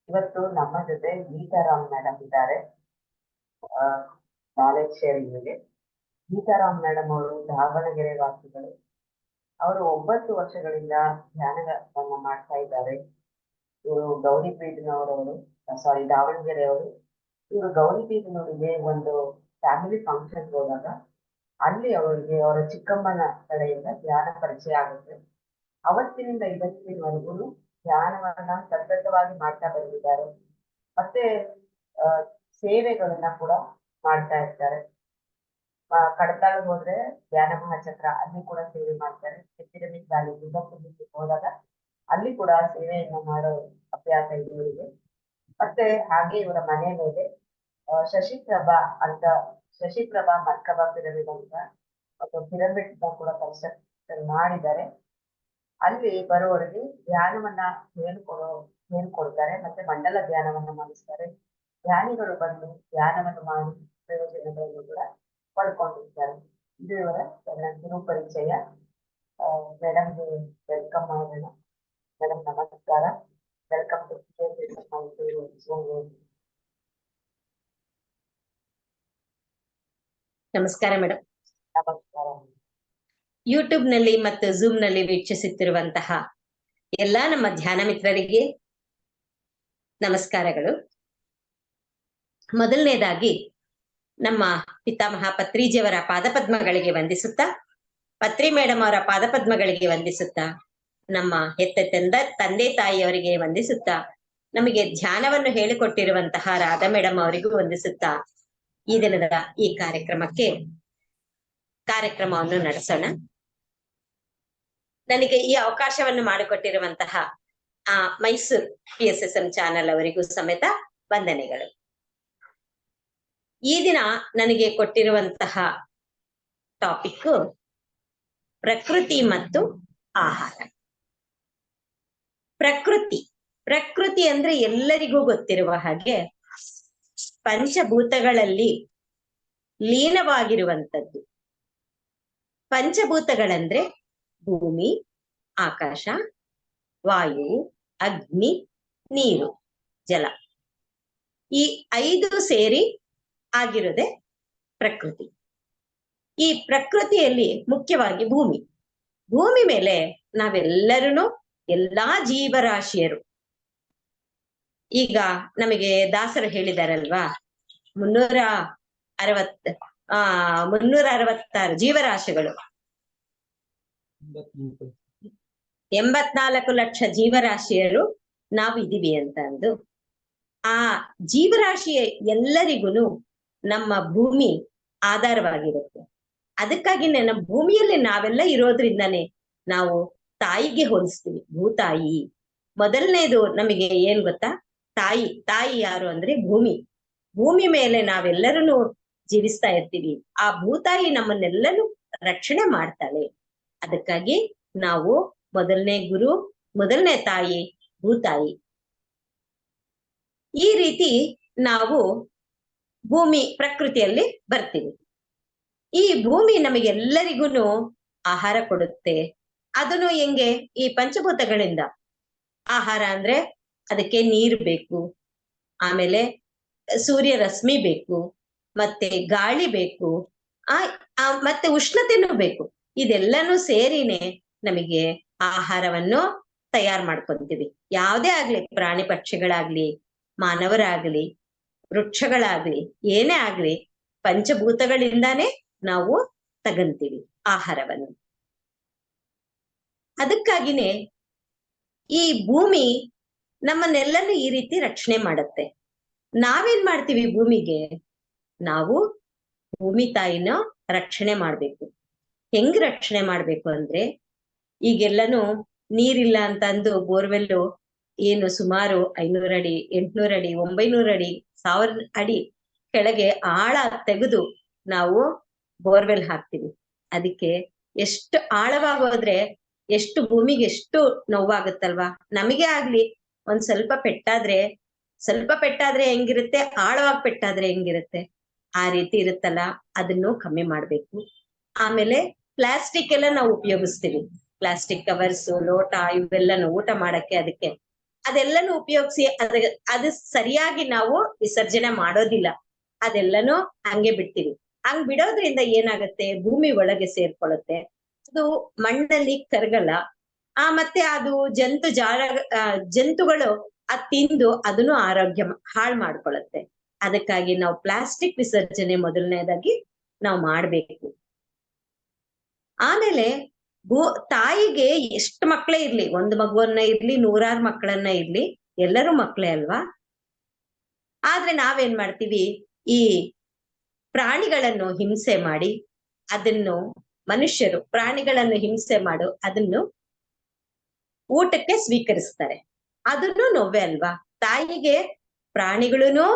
ಇವತ್ತು ನಮ್ಮ ಜೊತೆ ಗೀತಾರಾಮ್ ಮೇಡಮ್ ಇದ್ದಾರೆ. ನಾಲೆಜ್ ಶೇರಿಂಗ್ಗೆ. ಗೀತಾರಾಮ್ ಮೇಡಮ್ ಅವರು ದಾವಣಗೆರೆ ವಾಸಿಗಳು. ಅವರು 9 ವರ್ಷಗಳಿಂದ ಧ್ಯಾನವನ್ನ ಮಾಡ್ತಾ ಇದ್ದಾರೆ. ಇವರು ಗೌರಿಬೀದನೂರವರು, ಸಾರಿ ದಾವಣಗೆರೆಯವರು. ಇವರು ಗೌರಿಬೀದನೂರಿಗೆ ಒಂದು ಫ್ಯಾಮಿಲಿ ಫಂಕ್ಷನ್ ಹೋದಾಗ ಅಲ್ಲಿ ಅವರಿಗೆ ಅವರ ಚಿಕ್ಕಮ್ಮನ ಕಡೆಯಿಂದ ಧ್ಯಾನ ಪರಿಚಯ ಆಗುತ್ತೆ. ಅವತ್ತಿನಿಂದ ಇವತ್ತಿನವರೆಗೂ ಧ್ಯಾನವನ್ನ ಸತತವಾಗಿ ಮಾಡ್ತಾ ಬಂದಿದ್ದಾರೆ. ಮತ್ತೆ ಸೇವೆಗಳನ್ನ ಕೂಡ ಮಾಡ್ತಾ ಇರ್ತಾರೆ. ಕಡತಾಳ ಹೋದ್ರೆ ಧ್ಯಾನ ಮಹಾಚಕ್ರ ಅಲ್ಲಿ ಕೂಡ ಸೇವೆ ಮಾಡ್ತಾರೆ. ಪಿರಮಿಡ್ ವ್ಯಾಲಿ ಹೋದಾಗ ಅಲ್ಲಿ ಕೂಡ ಸೇವೆಯನ್ನ ಮಾಡೋ ಅಭ್ಯಾಸ ಇದೆ ಇವರಿಗೆ. ಮತ್ತೆ ಹಾಗೆ ಇವರ ಮನೆ ಮೇಲೆ ಶಶಿಪ್ರಭಾ ಮರ್ಕಬಾ ಪಿರಮಿಡ್ ಅಂತ ಒಂದು ಪಿರಮಿಡ್ ಕೂಡ ಕನ್ಸ್ಟ್ರಕ್ಷನ್ ಮಾಡಿದ್ದಾರೆ. ಅಲ್ಲಿ ಬರುವವರಿಗೆ ಧ್ಯಾನವನ್ನ ಹೇಳ್ಕೊಡ್ತಾರೆ, ಮತ್ತೆ ಮಂಡಲ ಧ್ಯಾನವನ್ನ ಮಾಡಿಸ್ತಾರೆ. ಧ್ಯಾನಿಗಳು ಬಂದು ಧ್ಯಾನವನ್ನು ಮಾಡಿ ಪ್ರಯೋಜನಗಳನ್ನು ಕೂಡ ಪಡ್ಕೊಂಡಿರ್ತಾರೆ. ಇದು ಇವರ ಕಿರು ಪರಿಚಯ. ಮೇಡಮ್ಗೆ ವೆಲ್ಕಮ್ ಮಾಡೋಣ. ಮೇಡಮ್ ನಮಸ್ಕಾರ, ವೆಲ್ಕಮ್ ಟು ನಮಸ್ಕಾರ ಮೇಡಮ್. ನಮಸ್ಕಾರ. ಯೂಟ್ಯೂಬ್ ನಲ್ಲಿ ಮತ್ತು ಝೂಮ್ ನಲ್ಲಿ ವೀಕ್ಷಿಸುತ್ತಿರುವಂತಹ ಎಲ್ಲಾ ನಮ್ಮ ಧ್ಯಾನ ಮಿತ್ರರಿಗೆ ನಮಸ್ಕಾರಗಳು. ಮೊದಲನೇದಾಗಿ ನಮ್ಮ ಪಿತಾಮಹ ಪತ್ರಿಜಿಯವರ ಪಾದಪದ್ಮಗಳಿಗೆ ವಂದಿಸುತ್ತಾ, ಪತ್ರಿ ಮೇಡಮ್ ಅವರ ಪಾದಪದ್ಮಗಳಿಗೆ ವಂದಿಸುತ್ತಾ, ನಮ್ಮ ಹೆತ್ತ ತಂದೆ ತಾಯಿಯವರಿಗೆ ವಂದಿಸುತ್ತಾ, ನಮಗೆ ಧ್ಯಾನವನ್ನು ಹೇಳಿಕೊಟ್ಟಿರುವಂತಹ ರಾಧಾ ಮೇಡಮ್ ಅವರಿಗೂ ವಂದಿಸುತ್ತಾ ಈ ದಿನದ ಈ ಕಾರ್ಯಕ್ರಮವನ್ನು ನಡೆಸೋಣ. ನನಗೆ ಈ ಅವಕಾಶವನ್ನು ಮಾಡಿಕೊಟ್ಟಿರುವಂತಹ ಮೈಸೂರು PSSM ಚಾನೆಲ್ ಅವರಿಗೂ ಸಮೇತ ವಂದನೆಗಳು. ಈ ದಿನ ನನಗೆ ಕೊಟ್ಟಿರುವಂತಹ ಟಾಪಿಕ್ ಪ್ರಕೃತಿ ಮತ್ತು ಆಹಾರ. ಪ್ರಕೃತಿ ಅಂದ್ರೆ ಎಲ್ಲರಿಗೂ ಗೊತ್ತಿರುವ ಹಾಗೆ ಪಂಚಭೂತಗಳಲ್ಲಿ ಲೀನವಾಗಿರುವಂಥದ್ದು. ಪಂಚಭೂತಗಳಂದ್ರೆ ಭೂಮಿ, ಆಕಾಶ, ವಾಯು, ಅಗ್ನಿ, ನೀರು, ಜಲ. ಈ 5 ಸೇರಿ ಆಗಿರೋದೆ ಪ್ರಕೃತಿ. ಈ ಪ್ರಕೃತಿಯಲ್ಲಿ ಮುಖ್ಯವಾಗಿ ಭೂಮಿ ಮೇಲೆ ನಾವೆಲ್ಲರೂ, ಎಲ್ಲಾ ಜೀವರಾಶಿಯರು, ಈಗ ನಮಗೆ ದಾಸರು ಹೇಳಿದಾರಲ್ವಾ, 366 ಜೀವರಾಶಿಗಳು, 84 ಲಕ್ಷ ಜೀವರಾಶಿಯರು ನಾವು ಇದೀವಿ ಅಂತ ಅಂದು. ಆ ಜೀವರಾಶಿಯ ಎಲ್ಲರಿಗೂ ನಮ್ಮ ಭೂಮಿ ಆಧಾರವಾಗಿರುತ್ತೆ. ಅದಕ್ಕಾಗಿ ನಮ್ಮ ಭೂಮಿಯಲ್ಲಿ ನಾವೆಲ್ಲ ಇರೋದ್ರಿಂದಾನೇ ನಾವು ತಾಯಿಗೆ ಹೋಲಿಸ್ತೀವಿ, ಭೂತಾಯಿ. ಮೊದಲನೇದು ನಮಗೆ ಏನ್ ಗೊತ್ತಾ, ತಾಯಿ ಯಾರು ಅಂದ್ರೆ ಭೂಮಿ ಮೇಲೆ ನಾವೆಲ್ಲರೂ ಜೀವಿಸ್ತಾ ಇರ್ತೀವಿ. ಆ ಭೂತಾಯಿ ನಮ್ಮನ್ನೆಲ್ಲರೂ ರಕ್ಷಣೆ ಮಾಡ್ತಾಳೆ. ಅದಕ್ಕಾಗಿ ನಾವು ಮೊದಲನೇ ತಾಯಿ ಭೂತಾಯಿ. ಈ ರೀತಿ ನಾವು ಪ್ರಕೃತಿಯಲ್ಲಿ ಬರ್ತೀವಿ. ಈ ಭೂಮಿ ನಮಗೆಲ್ಲರಿಗೂ ಆಹಾರ ಕೊಡುತ್ತೆ. ಅದನ್ನು ಹೆಂಗೆ? ಈ ಪಂಚಭೂತಗಳಿಂದ. ಆಹಾರ ಅಂದ್ರೆ ಅದಕ್ಕೆ ನೀರು ಬೇಕು, ಆಮೇಲೆ ಸೂರ್ಯ ರಶ್ಮಿ ಬೇಕು, ಮತ್ತೆ ಗಾಳಿ ಬೇಕು, ಮತ್ತೆ ಉಷ್ಣತೆನೂ ಬೇಕು. ಇದೆಲ್ಲನೂ ಸೇರಿನೇ ನಮಗೆ ಆಹಾರವನ್ನು ತಯಾರು ಮಾಡ್ಕೊಂತೀವಿ. ಯಾವುದೇ ಆಗ್ಲಿ, ಪ್ರಾಣಿ ಪಕ್ಷಿಗಳಾಗ್ಲಿ, ಮಾನವರಾಗ್ಲಿ, ವೃಕ್ಷಗಳಾಗ್ಲಿ, ಏನೇ ಆಗ್ಲಿ, ಪಂಚಭೂತಗಳಿಂದಾನೇ ನಾವು ತಗಂತೀವಿ ಆಹಾರವನ್ನು. ಅದಕ್ಕಾಗಿನೇ ಈ ಭೂಮಿ ನಮ್ಮನ್ನೆಲ್ಲನೂ ಈ ರೀತಿ ರಕ್ಷಣೆ ಮಾಡುತ್ತೆ. ನಾವೇನ್ ಮಾಡ್ತೀವಿ ಭೂಮಿಗೆ? ನಾವು ಭೂಮಿ ತಾಯಿನ ರಕ್ಷಣೆ ಮಾಡ್ಬೇಕು. ಹೆಂಗ್ ರಕ್ಷಣೆ ಮಾಡ್ಬೇಕು ಅಂದ್ರೆ, ಈಗೆಲ್ಲನೂ ನೀರಿಲ್ಲ ಅಂತಂದು ಬೋರ್ವೆಲ್ಲು ಏನು ಸುಮಾರು 500 ಅಡಿ, 800 ಅಡಿ, 900 ಅಡಿ, 1000 ಅಡಿ ಕೆಳಗೆ ಆಳ ತೆಗೆದು ನಾವು ಬೋರ್ವೆಲ್ ಹಾಕ್ತಿವಿ. ಅದಕ್ಕೆ ಎಷ್ಟು ಆಳವಾಗೋದ್ರೆ ಎಷ್ಟು ಭೂಮಿಗೆ ಎಷ್ಟು ನೋವಾಗುತ್ತಲ್ವಾ? ನಮಗೆ ಆಗ್ಲಿ ಒಂದ್ ಸ್ವಲ್ಪ ಪೆಟ್ಟಾದ್ರೆ ಹೆಂಗಿರುತ್ತೆ, ಆಳವಾಗಿ ಪೆಟ್ಟಾದ್ರೆ ಹೆಂಗಿರುತ್ತೆ, ಆ ರೀತಿ ಇರುತ್ತಲ್ಲ, ಅದನ್ನು ಕಮ್ಮಿ ಮಾಡ್ಬೇಕು. ಆಮೇಲೆ ಪ್ಲಾಸ್ಟಿಕ್ ಎಲ್ಲ ನಾವು ಉಪಯೋಗಿಸ್ತೀವಿ. ಪ್ಲಾಸ್ಟಿಕ್ ಕವರ್ಸ್, ಲೋಟ, ಇವೆಲ್ಲನು ಊಟ ಮಾಡಕ್ಕೆ ಅದಕ್ಕೆ ಅದೆಲ್ಲನೂ ಉಪಯೋಗಿಸಿ ಅದು ಸರಿಯಾಗಿ ನಾವು ವಿಸರ್ಜನೆ ಮಾಡೋದಿಲ್ಲ. ಅದೆಲ್ಲನೂ ಹಂಗೆ ಬಿಡ್ತೀವಿ. ಹಂಗ್ ಬಿಡೋದ್ರಿಂದ ಏನಾಗತ್ತೆ, ಭೂಮಿ ಒಳಗೆ ಸೇರ್ಕೊಳ್ಳುತ್ತೆ. ಅದು ಮಣ್ಣಲ್ಲಿ ಕರಗಲ್ಲ. ಮತ್ತೆ ಅದು ಜಂತುಗಳು ಅದ್ ತಿಂದು ಅದನ್ನು ಆರೋಗ್ಯ ಹಾಳು ಮಾಡ್ಕೊಳ್ಳುತ್ತೆ. ಅದಕ್ಕಾಗಿ ನಾವು ಪ್ಲಾಸ್ಟಿಕ್ ವಿಸರ್ಜನೆ ಮೊದಲನೇದಾಗಿ ನಾವು ಮಾಡ್ಬೇಕು. ಆಮೇಲೆ ತಾಯಿಗೆ ಎಷ್ಟು ಮಕ್ಕಳೇ ಇರ್ಲಿ, ಒಂದು ಮಗುವನ್ನ ಇರ್ಲಿ, 100 ಮಕ್ಕಳನ್ನ ಇರ್ಲಿ, ಎಲ್ಲರೂ ಮಕ್ಕಳೇ ಅಲ್ವಾ. ಆದ್ರೆ ನಾವೇನ್ ಮಾಡ್ತೀವಿ, ಈ ಪ್ರಾಣಿಗಳನ್ನು ಹಿಂಸೆ ಮಾಡಿ ಮನುಷ್ಯರು ಪ್ರಾಣಿಗಳನ್ನು ಹಿಂಸೆ ಮಾಡು ಅದನ್ನು ಊಟಕ್ಕೆ ಸ್ವೀಕರಿಸ್ತಾರೆ. ಅದನ್ನು ನೋವೇ ಅಲ್ವಾ. ತಾಯಿಗೆ ಪ್ರಾಣಿಗಳೂನು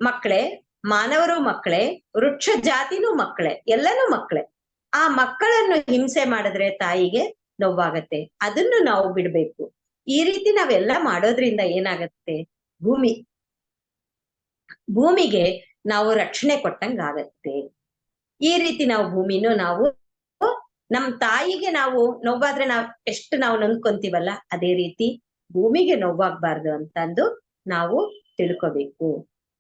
ಮಕ್ಕಳೇ, ಮಾನವರು ಮಕ್ಕಳೇ, ವೃಕ್ಷ ಜಾತಿನೂ ಮಕ್ಕಳೇ, ಎಲ್ಲನೂ ಮಕ್ಕಳೇ. ಆ ಮಕ್ಕಳನ್ನು ಹಿಂಸೆ ಮಾಡಿದ್ರೆ ತಾಯಿಗೆ ನೋವಾಗತ್ತೆ. ಅದನ್ನು ನಾವು ಬಿಡ್ಬೇಕು. ಈ ರೀತಿ ನಾವೆಲ್ಲ ಮಾಡೋದ್ರಿಂದ ಏನಾಗತ್ತೆ, ಭೂಮಿಗೆ ನಾವು ರಕ್ಷಣೆ ಕೊಟ್ಟಂಗಾಗತ್ತೆ. ಈ ರೀತಿ ನಾವು ಭೂಮಿನೂ ನಾವು ನಮ್ ತಾಯಿಗೆ ನಾವು ನೋವಾದ್ರೆ ಎಷ್ಟು ನಾವು ನೊಂದ್ಕೊಂತೀವಲ್ಲ, ಅದೇ ರೀತಿ ಭೂಮಿಗೆ ನೋವಾಗ್ಬಾರ್ದು ಅಂತಂದು ನಾವು ತಿಳ್ಕೊಬೇಕು.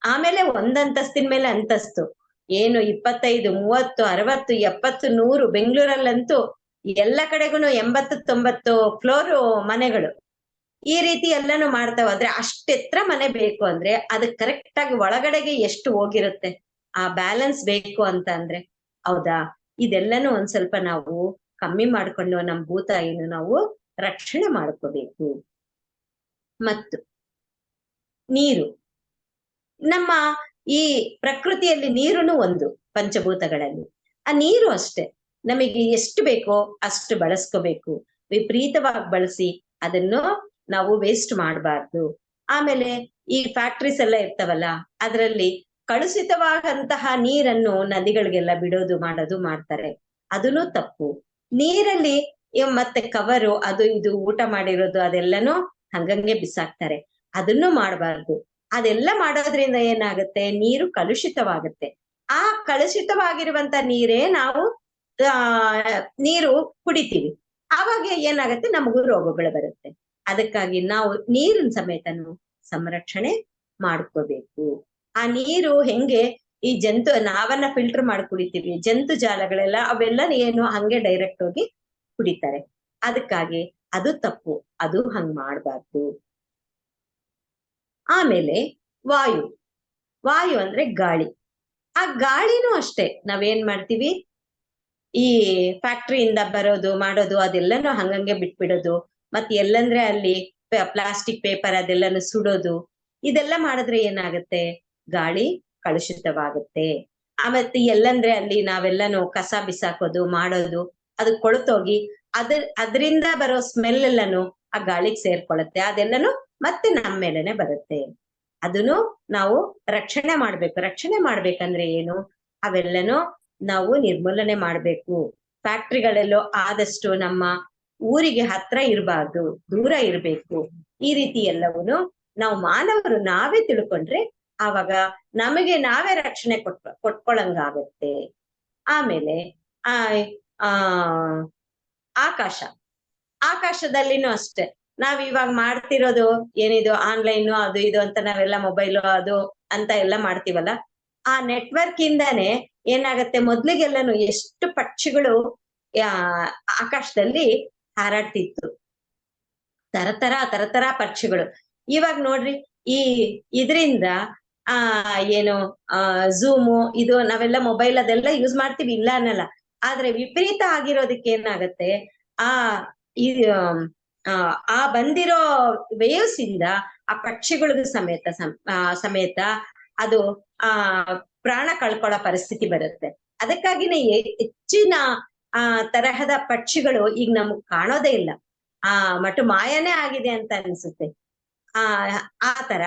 ಆಮೇಲೆ ಒಂದಂತಸ್ತಿನ ಮೇಲೆ ಅಂತಸ್ತು, ಏನು 25, 30, 60, 70, 100 ಬೆಂಗಳೂರಲ್ಲಂತೂ ಎಲ್ಲ ಕಡೆಗೂನು 80, 90 ಫ್ಲೋರ್ ಮನೆಗಳು. ಈ ರೀತಿ ಎಲ್ಲಾನು ಮಾಡ್ತಾ ಹೋದ್ರೆ ಅಷ್ಟೆತ್ರ ಮನೆ ಬೇಕು ಅಂದ್ರೆ ಅದಕ್ಕೆ ಕರೆಕ್ಟ್ ಆಗಿ ಒಳಗಡೆಗೆ ಎಷ್ಟು ಹೋಗಿರುತ್ತೆ, ಆ ಬ್ಯಾಲೆನ್ಸ್ ಬೇಕು ಅಂತ ಅಂದ್ರೆ. ಹೌದಾ, ಇದೆಲ್ಲನೂ ಒಂದ್ ಸ್ವಲ್ಪ ನಾವು ಕಮ್ಮಿ ಮಾಡ್ಕೊಂಡು ನಮ್ ಭೂತಾಯಿನ ನಾವು ರಕ್ಷಣೆ ಮಾಡ್ಕೋಬೇಕು. ಮತ್ತು ನೀರು, ನಮ್ಮ ಈ ಪ್ರಕೃತಿಯಲ್ಲಿ ನೀರುನು ಒಂದು ಪಂಚಭೂತಗಳಲ್ಲಿ. ಆ ನೀರು ಅಷ್ಟೇ, ನಮಗೆ ಎಷ್ಟು ಬೇಕೋ ಅಷ್ಟು ಬಳಸ್ಕೋಬೇಕು. ವಿಪರೀತವಾಗಿ ಬಳಸಿ ಅದನ್ನು ನಾವು ವೇಸ್ಟ್ ಮಾಡಬಾರ್ದು. ಆಮೇಲೆ ಈ ಫ್ಯಾಕ್ಟ್ರೀಸ್ ಎಲ್ಲ ಇರ್ತಾವಲ್ಲ, ಅದರಲ್ಲಿ ಕಲುಷಿತವಾದಂತಹ ನೀರನ್ನು ನದಿಗಳಿಗೆಲ್ಲ ಬಿಡೋದು ಮಾಡೋದು ಮಾಡ್ತಾರೆ. ಅದನ್ನು ತಪ್ಪು. ನೀರಲ್ಲಿ ಮತ್ತೆ ಕವರು ಅದು ಇದು ಊಟ ಮಾಡಿರೋದು ಅದೆಲ್ಲನೂ ಹಂಗಂಗೆ ಬಿಸಾಕ್ತಾರೆ. ಅದನ್ನು ಮಾಡಬಾರ್ದು. ಅದೆಲ್ಲ ಮಾಡೋದ್ರಿಂದ ಏನಾಗುತ್ತೆ, ನೀರು ಕಲುಷಿತವಾಗುತ್ತೆ. ಆ ಕಲುಷಿತವಾಗಿರುವಂತ ನೀರೇ ನಾವು ನೀರು ಕುಡಿತೀವಿ. ಆವಾಗ ಏನಾಗುತ್ತೆ, ನಮಗೂ ರೋಗಗಳು ಬರುತ್ತೆ. ಅದಕ್ಕಾಗಿ ನಾವು ನೀರಿನ ಸಮೇತನು ಸಂರಕ್ಷಣೆ ಮಾಡ್ಕೋಬೇಕು. ಆ ನೀರು ಹೆಂಗೆ ಈ ನಾವನ್ನ ಫಿಲ್ಟರ್ ಮಾಡಿ ಕುಡಿತೀವಿ, ಜಂತು ಜಾಲಗಳೆಲ್ಲ ಅವೆಲ್ಲ ಏನು ಹಂಗೆ ಡೈರೆಕ್ಟ್ ಹೋಗಿ ಕುಡಿತಾರೆ. ಅದಕ್ಕಾಗಿ ಅದು ತಪ್ಪು, ಅದು ಹಂಗ್ ಮಾಡ್ಬಾರ್ದು. ಆಮೇಲೆ ವಾಯು ಅಂದ್ರೆ ಗಾಳಿ. ಆ ಗಾಳಿನೂ ಅಷ್ಟೇ, ನಾವೇನ್ ಮಾಡ್ತೀವಿ, ಈ ಫ್ಯಾಕ್ಟ್ರಿಯಿಂದ ಬರೋದು ಮಾಡೋದು ಅದೆಲ್ಲನೂ ಹಂಗಂಗೆ ಬಿಟ್ಬಿಡೋದು. ಮತ್ತೆ ಎಲ್ಲಂದ್ರೆ ಅಲ್ಲಿ ಪ್ಲಾಸ್ಟಿಕ್ ಪೇಪರ್ ಅದೆಲ್ಲನು ಸುಡೋದು. ಇದೆಲ್ಲ ಮಾಡಿದ್ರೆ ಏನಾಗುತ್ತೆ, ಗಾಳಿ ಕಲುಷಿತವಾಗುತ್ತೆ. ಮತ್ತೆ ಎಲ್ಲಂದ್ರೆ ಅಲ್ಲಿ ನಾವೆಲ್ಲನು ಕಸ ಬಿಸಾಕೋದು ಮಾಡೋದು, ಅದು ಕೊಳ್ತೋಗಿ ಅದರಿಂದ ಬರೋ ಸ್ಮೆಲ್ ಎಲ್ಲನು ಆ ಗಾಳಿಗೆ ಸೇರ್ಕೊಳ್ಳುತ್ತೆ. ಅದೆಲ್ಲನು ಮತ್ತೆ ನಮ್ಮ ಮೇಲೆನೆ ಬರುತ್ತೆ. ಅದನ್ನು ನಾವು ರಕ್ಷಣೆ ಮಾಡ್ಬೇಕು. ರಕ್ಷಣೆ ಮಾಡ್ಬೇಕಂದ್ರೆ ಏನು, ಅವೆಲ್ಲನೂ ನಾವು ನಿರ್ಮೂಲನೆ ಮಾಡ್ಬೇಕು. ಫ್ಯಾಕ್ಟ್ರಿಗಳೆಲ್ಲೋ ಆದಷ್ಟು ನಮ್ಮ ಊರಿಗೆ ಹತ್ರ ಇರಬಾರ್ದು, ದೂರ ಇರ್ಬೇಕು. ಈ ರೀತಿ ಎಲ್ಲವನ್ನು ನಾವು ಮಾನವರು ನಾವೇ ತಿಳ್ಕೊಂಡ್ರೆ ಆವಾಗ ನಮಗೆ ನಾವೇ ರಕ್ಷಣೆ ಕೊಟ್ಕೊಳಂಗಾಗತ್ತೆ. ಆಮೇಲೆ ಆ ಆಕಾಶದಲ್ಲಿನೂ ಅಷ್ಟೇ, ನಾವ್ ಇವಾಗ ಮಾಡ್ತಿರೋದು ಏನಿದು ಆನ್ಲೈನ್ ಅದು ಇದು ಅಂತ ನಾವೆಲ್ಲ ಮೊಬೈಲ್ ಅದು ಅಂತ ಎಲ್ಲ ಮಾಡ್ತೀವಲ್ಲ, ಆ ನೆಟ್ವರ್ಕ್ ಇಂದಾನೆ ಏನಾಗತ್ತೆ, ಮೊದ್ಲಿಗೆಲ್ಲನು ಎಷ್ಟು ಪಕ್ಷಿಗಳು ಆಕಾಶದಲ್ಲಿ ಹಾರಾಡ್ತಿತ್ತು, ತರತರ ಪಕ್ಷಿಗಳು. ಇವಾಗ ನೋಡ್ರಿ, ಈ ಇದರಿಂದ ಏನು ಝೂಮು ಇದು ನಾವೆಲ್ಲ ಮೊಬೈಲ್ ಅದೆಲ್ಲ ಯೂಸ್ ಮಾಡ್ತೀವಿ, ಇಲ್ಲ ಅನ್ನಲ್ಲ. ಆದ್ರೆ ವಿಪರೀತ ಆಗಿರೋದಕ್ಕೆ ಏನಾಗತ್ತೆ, ಆ ಬಂದಿರೋ ವೇವ್ಸ್ ಇಂದ ಆ ಪಕ್ಷಿಗಳಿಗೂ ಸಮೇತ ಅದು ಪ್ರಾಣ ಕಳ್ಕೊಳ್ಳೋ ಪರಿಸ್ಥಿತಿ ಬರುತ್ತೆ. ಅದಕ್ಕಾಗಿನೇ ಹೆಚ್ಚಿನ ತರಹದ ಪಕ್ಷಿಗಳು ಈಗ ನಮಗ್ ಕಾಣೋದೇ ಇಲ್ಲ. ಮಟ್ಟು ಮಾಯನೇ ಆಗಿದೆ ಅಂತ ಅನ್ಸುತ್ತೆ. ಆ ತರ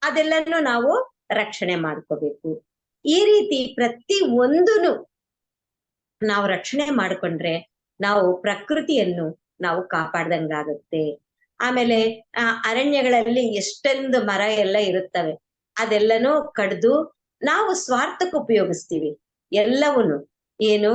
ಅದೆಲ್ಲನೂ ನಾವು ರಕ್ಷಣೆ ಮಾಡ್ಕೋಬೇಕು. ಈ ರೀತಿ ಪ್ರತಿ ಒಂದೂನು ನಾವು ರಕ್ಷಣೆ ಮಾಡ್ಕೊಂಡ್ರೆ ನಾವು ಪ್ರಕೃತಿಯನ್ನು ನಾವು ಕಾಪಾಡ್ದಂಗಾಗುತ್ತೆ. ಆಮೇಲೆ ಅರಣ್ಯಗಳಲ್ಲಿ ಎಷ್ಟೊಂದು ಮರ ಎಲ್ಲ ಇರುತ್ತವೆ, ಅದೆಲ್ಲನೂ ಕಡ್ದು ನಾವು ಸ್ವಾರ್ಥಕ್ಕೆ ಉಪಯೋಗಿಸ್ತೀವಿ ಎಲ್ಲವೂನು. ಏನು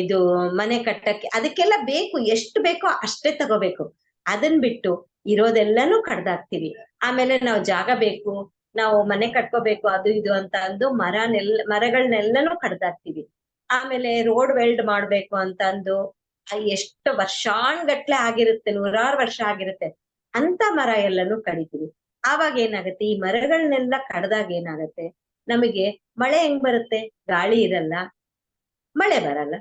ಇದು ಮನೆ ಕಟ್ಟಕ್ಕೆ ಅದಕ್ಕೆಲ್ಲ ಬೇಕು, ಎಷ್ಟು ಬೇಕೋ ಅಷ್ಟೇ ತಗೋಬೇಕು. ಅದನ್ ಬಿಟ್ಟು ಇರೋದೆಲ್ಲನೂ ಕಡ್ದಾಕ್ತಿವಿ. ಆಮೇಲೆ ನಾವು ಜಾಗ ಬೇಕು, ನಾವು ಮನೆ ಕಟ್ಕೋಬೇಕು, ಅದು ಇದು ಅಂತ ಅಂದು ಮರಗಳನ್ನೆಲ್ಲನೂ ಕಡ್ದಾಕ್ತಿವಿ. ಆಮೇಲೆ ರೋಡ್ ವೆಲ್ಡ್ ಮಾಡ್ಬೇಕು ಅಂತ ಅಂದು ಎಷ್ಟು ವರ್ಷಾನ್ಗಟ್ಲೆ ಆಗಿರುತ್ತೆ, 100 ವರ್ಷ ಆಗಿರುತ್ತೆ, ಅಂತ ಮರ ಎಲ್ಲನೂ ಕಡಿತೀವಿ. ಆವಾಗ ಏನಾಗುತ್ತೆ, ಈ ಮರಗಳನ್ನೆಲ್ಲ ಕಡ್ದಾಗ ಏನಾಗತ್ತೆ, ನಮಗೆ ಮಳೆ ಹೆಂಗ್ ಬರುತ್ತೆ? ಗಾಳಿ ಇರಲ್ಲ, ಮಳೆ ಬರಲ್ಲ.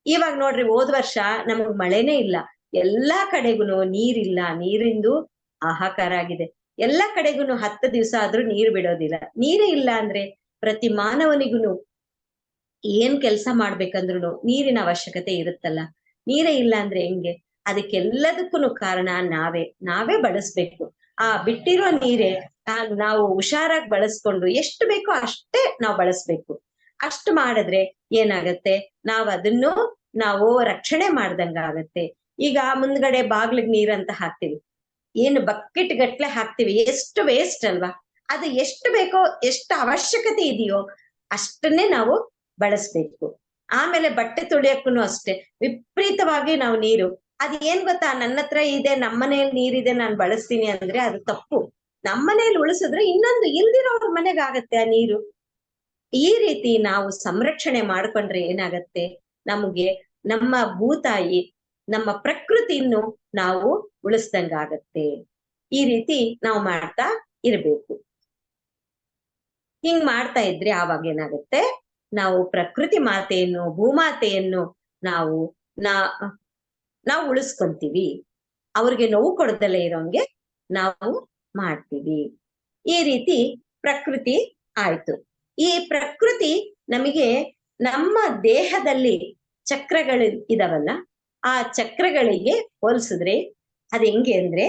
ಇವಾಗ ನೋಡ್ರಿ, ಹೋದ್ ವರ್ಷ ನಮಗ್ ಮಳೆನೇ ಇಲ್ಲ, ಎಲ್ಲಾ ಕಡೆಗೂನು ನೀರಿಲ್ಲ, ನೀರಿಂದು ಹಾಹಾಕಾರ ಆಗಿದೆ. ಎಲ್ಲಾ ಕಡೆಗೂನು 10 ದಿವಸ ಆದ್ರೂ ನೀರು ಬಿಡೋದಿಲ್ಲ. ನೀರೇ ಇಲ್ಲ ಅಂದ್ರೆ ಪ್ರತಿ ಮಾನವನಿಗೂ ಏನ್ ಕೆಲಸ ಮಾಡ್ಬೇಕಂದ್ರು ನೀರಿನ ಅವಶ್ಯಕತೆ ಇರುತ್ತಲ್ಲ. ನೀರೇ ಇಲ್ಲ ಅಂದ್ರೆ ಹೆಂಗೆ? ಅದಕ್ಕೆಲ್ಲದಕ್ಕೂ ಕಾರಣ ನಾವೇ ಬಳಸ್ಬೇಕು. ಆ ಬಿಟ್ಟಿರೋ ನೀರೇ ನಾವು ಹುಷಾರಾಗಿ ಬಳಸ್ಕೊಂಡು ಎಷ್ಟು ಬೇಕೋ ಅಷ್ಟೇ ನಾವು ಬಳಸ್ಬೇಕು. ಅಷ್ಟು ಮಾಡಿದ್ರೆ ಏನಾಗತ್ತೆ, ನಾವು ರಕ್ಷಣೆ ಮಾಡ್ದಂಗಾಗತ್ತೆ. ಈಗ ಮುಂದ್ಗಡೆ ಬಾಗ್ಲಿಗ್ ನೀರಂತ ಹಾಕ್ತಿವಿ, ಏನು ಬಕೆಟ್ ಗಟ್ಲೆ ಹಾಕ್ತಿವಿ, ಎಷ್ಟು ವೇಸ್ಟ್ ಅಲ್ವಾ? ಅದು ಎಷ್ಟು ಬೇಕೋ, ಎಷ್ಟು ಅವಶ್ಯಕತೆ ಇದೆಯೋ ಅಷ್ಟನ್ನೇ ನಾವು ಬಳಸ್ಬೇಕು. ಆಮೇಲೆ ಬಟ್ಟೆ ತೊಳಿಯಕ್ಕೂ ಅಷ್ಟೇ, ವಿಪರೀತವಾಗಿ ನಾವು ನೀರು, ಅದ್ ಏನ್ ಗೊತ್ತಾ, ನನ್ನ ಹತ್ರ ಇದೆ, ನಮ್ಮನೇಲಿ ನೀರಿದೆ, ನಾನು ಬಳಸ್ತೀನಿ ಅಂದ್ರೆ ಅದು ತಪ್ಪು. ನಮ್ಮನೇಲಿ ಉಳಿಸಿದ್ರೆ ಇನ್ನೊಂದು ಇಲ್ದಿರೋರ್ ಮನೆಗಾಗತ್ತೆ ಆ ನೀರು. ಈ ರೀತಿ ನಾವು ಸಂರಕ್ಷಣೆ ಮಾಡ್ಕೊಂಡ್ರೆ ಏನಾಗತ್ತೆ, ನಮಗೆ ನಮ್ಮ ಭೂತಾಯಿ, ನಮ್ಮ ಪ್ರಕೃತಿಯನ್ನು ನಾವು ಉಳಿಸ್ದಂಗಾಗತ್ತೆ. ಈ ರೀತಿ ನಾವು ಮಾಡ್ತಾ ಇರ್ಬೇಕು. ಹಿಂಗ್ ಮಾಡ್ತಾ ಇದ್ರೆ ಆವಾಗ ಏನಾಗುತ್ತೆ, ನಾವು ಪ್ರಕೃತಿ ಮಾತೆಯನ್ನು, ಭೂಮಾತೆಯನ್ನು ನಾವು ನಾವು ಉಳಿಸ್ಕೊಂತೀವಿ. ಅವ್ರಿಗೆ ನೋವು ಕೊಡದಲ್ಲೇ ಇರೋಂಗೆ ನಾವು ಮಾಡ್ತೀವಿ. ಈ ರೀತಿ ಪ್ರಕೃತಿ ಆಯ್ತು. ಈ ಪ್ರಕೃತಿ ನಮಗೆ ನಮ್ಮ ದೇಹದಲ್ಲಿ ಚಕ್ರಗಳು ಇದಾವಲ್ಲ, ಆ ಚಕ್ರಗಳಿಗೆ ಹೋಲಿಸಿದ್ರೆ ಅದ್ ಹೆಂಗೆ ಅಂದ್ರೆ,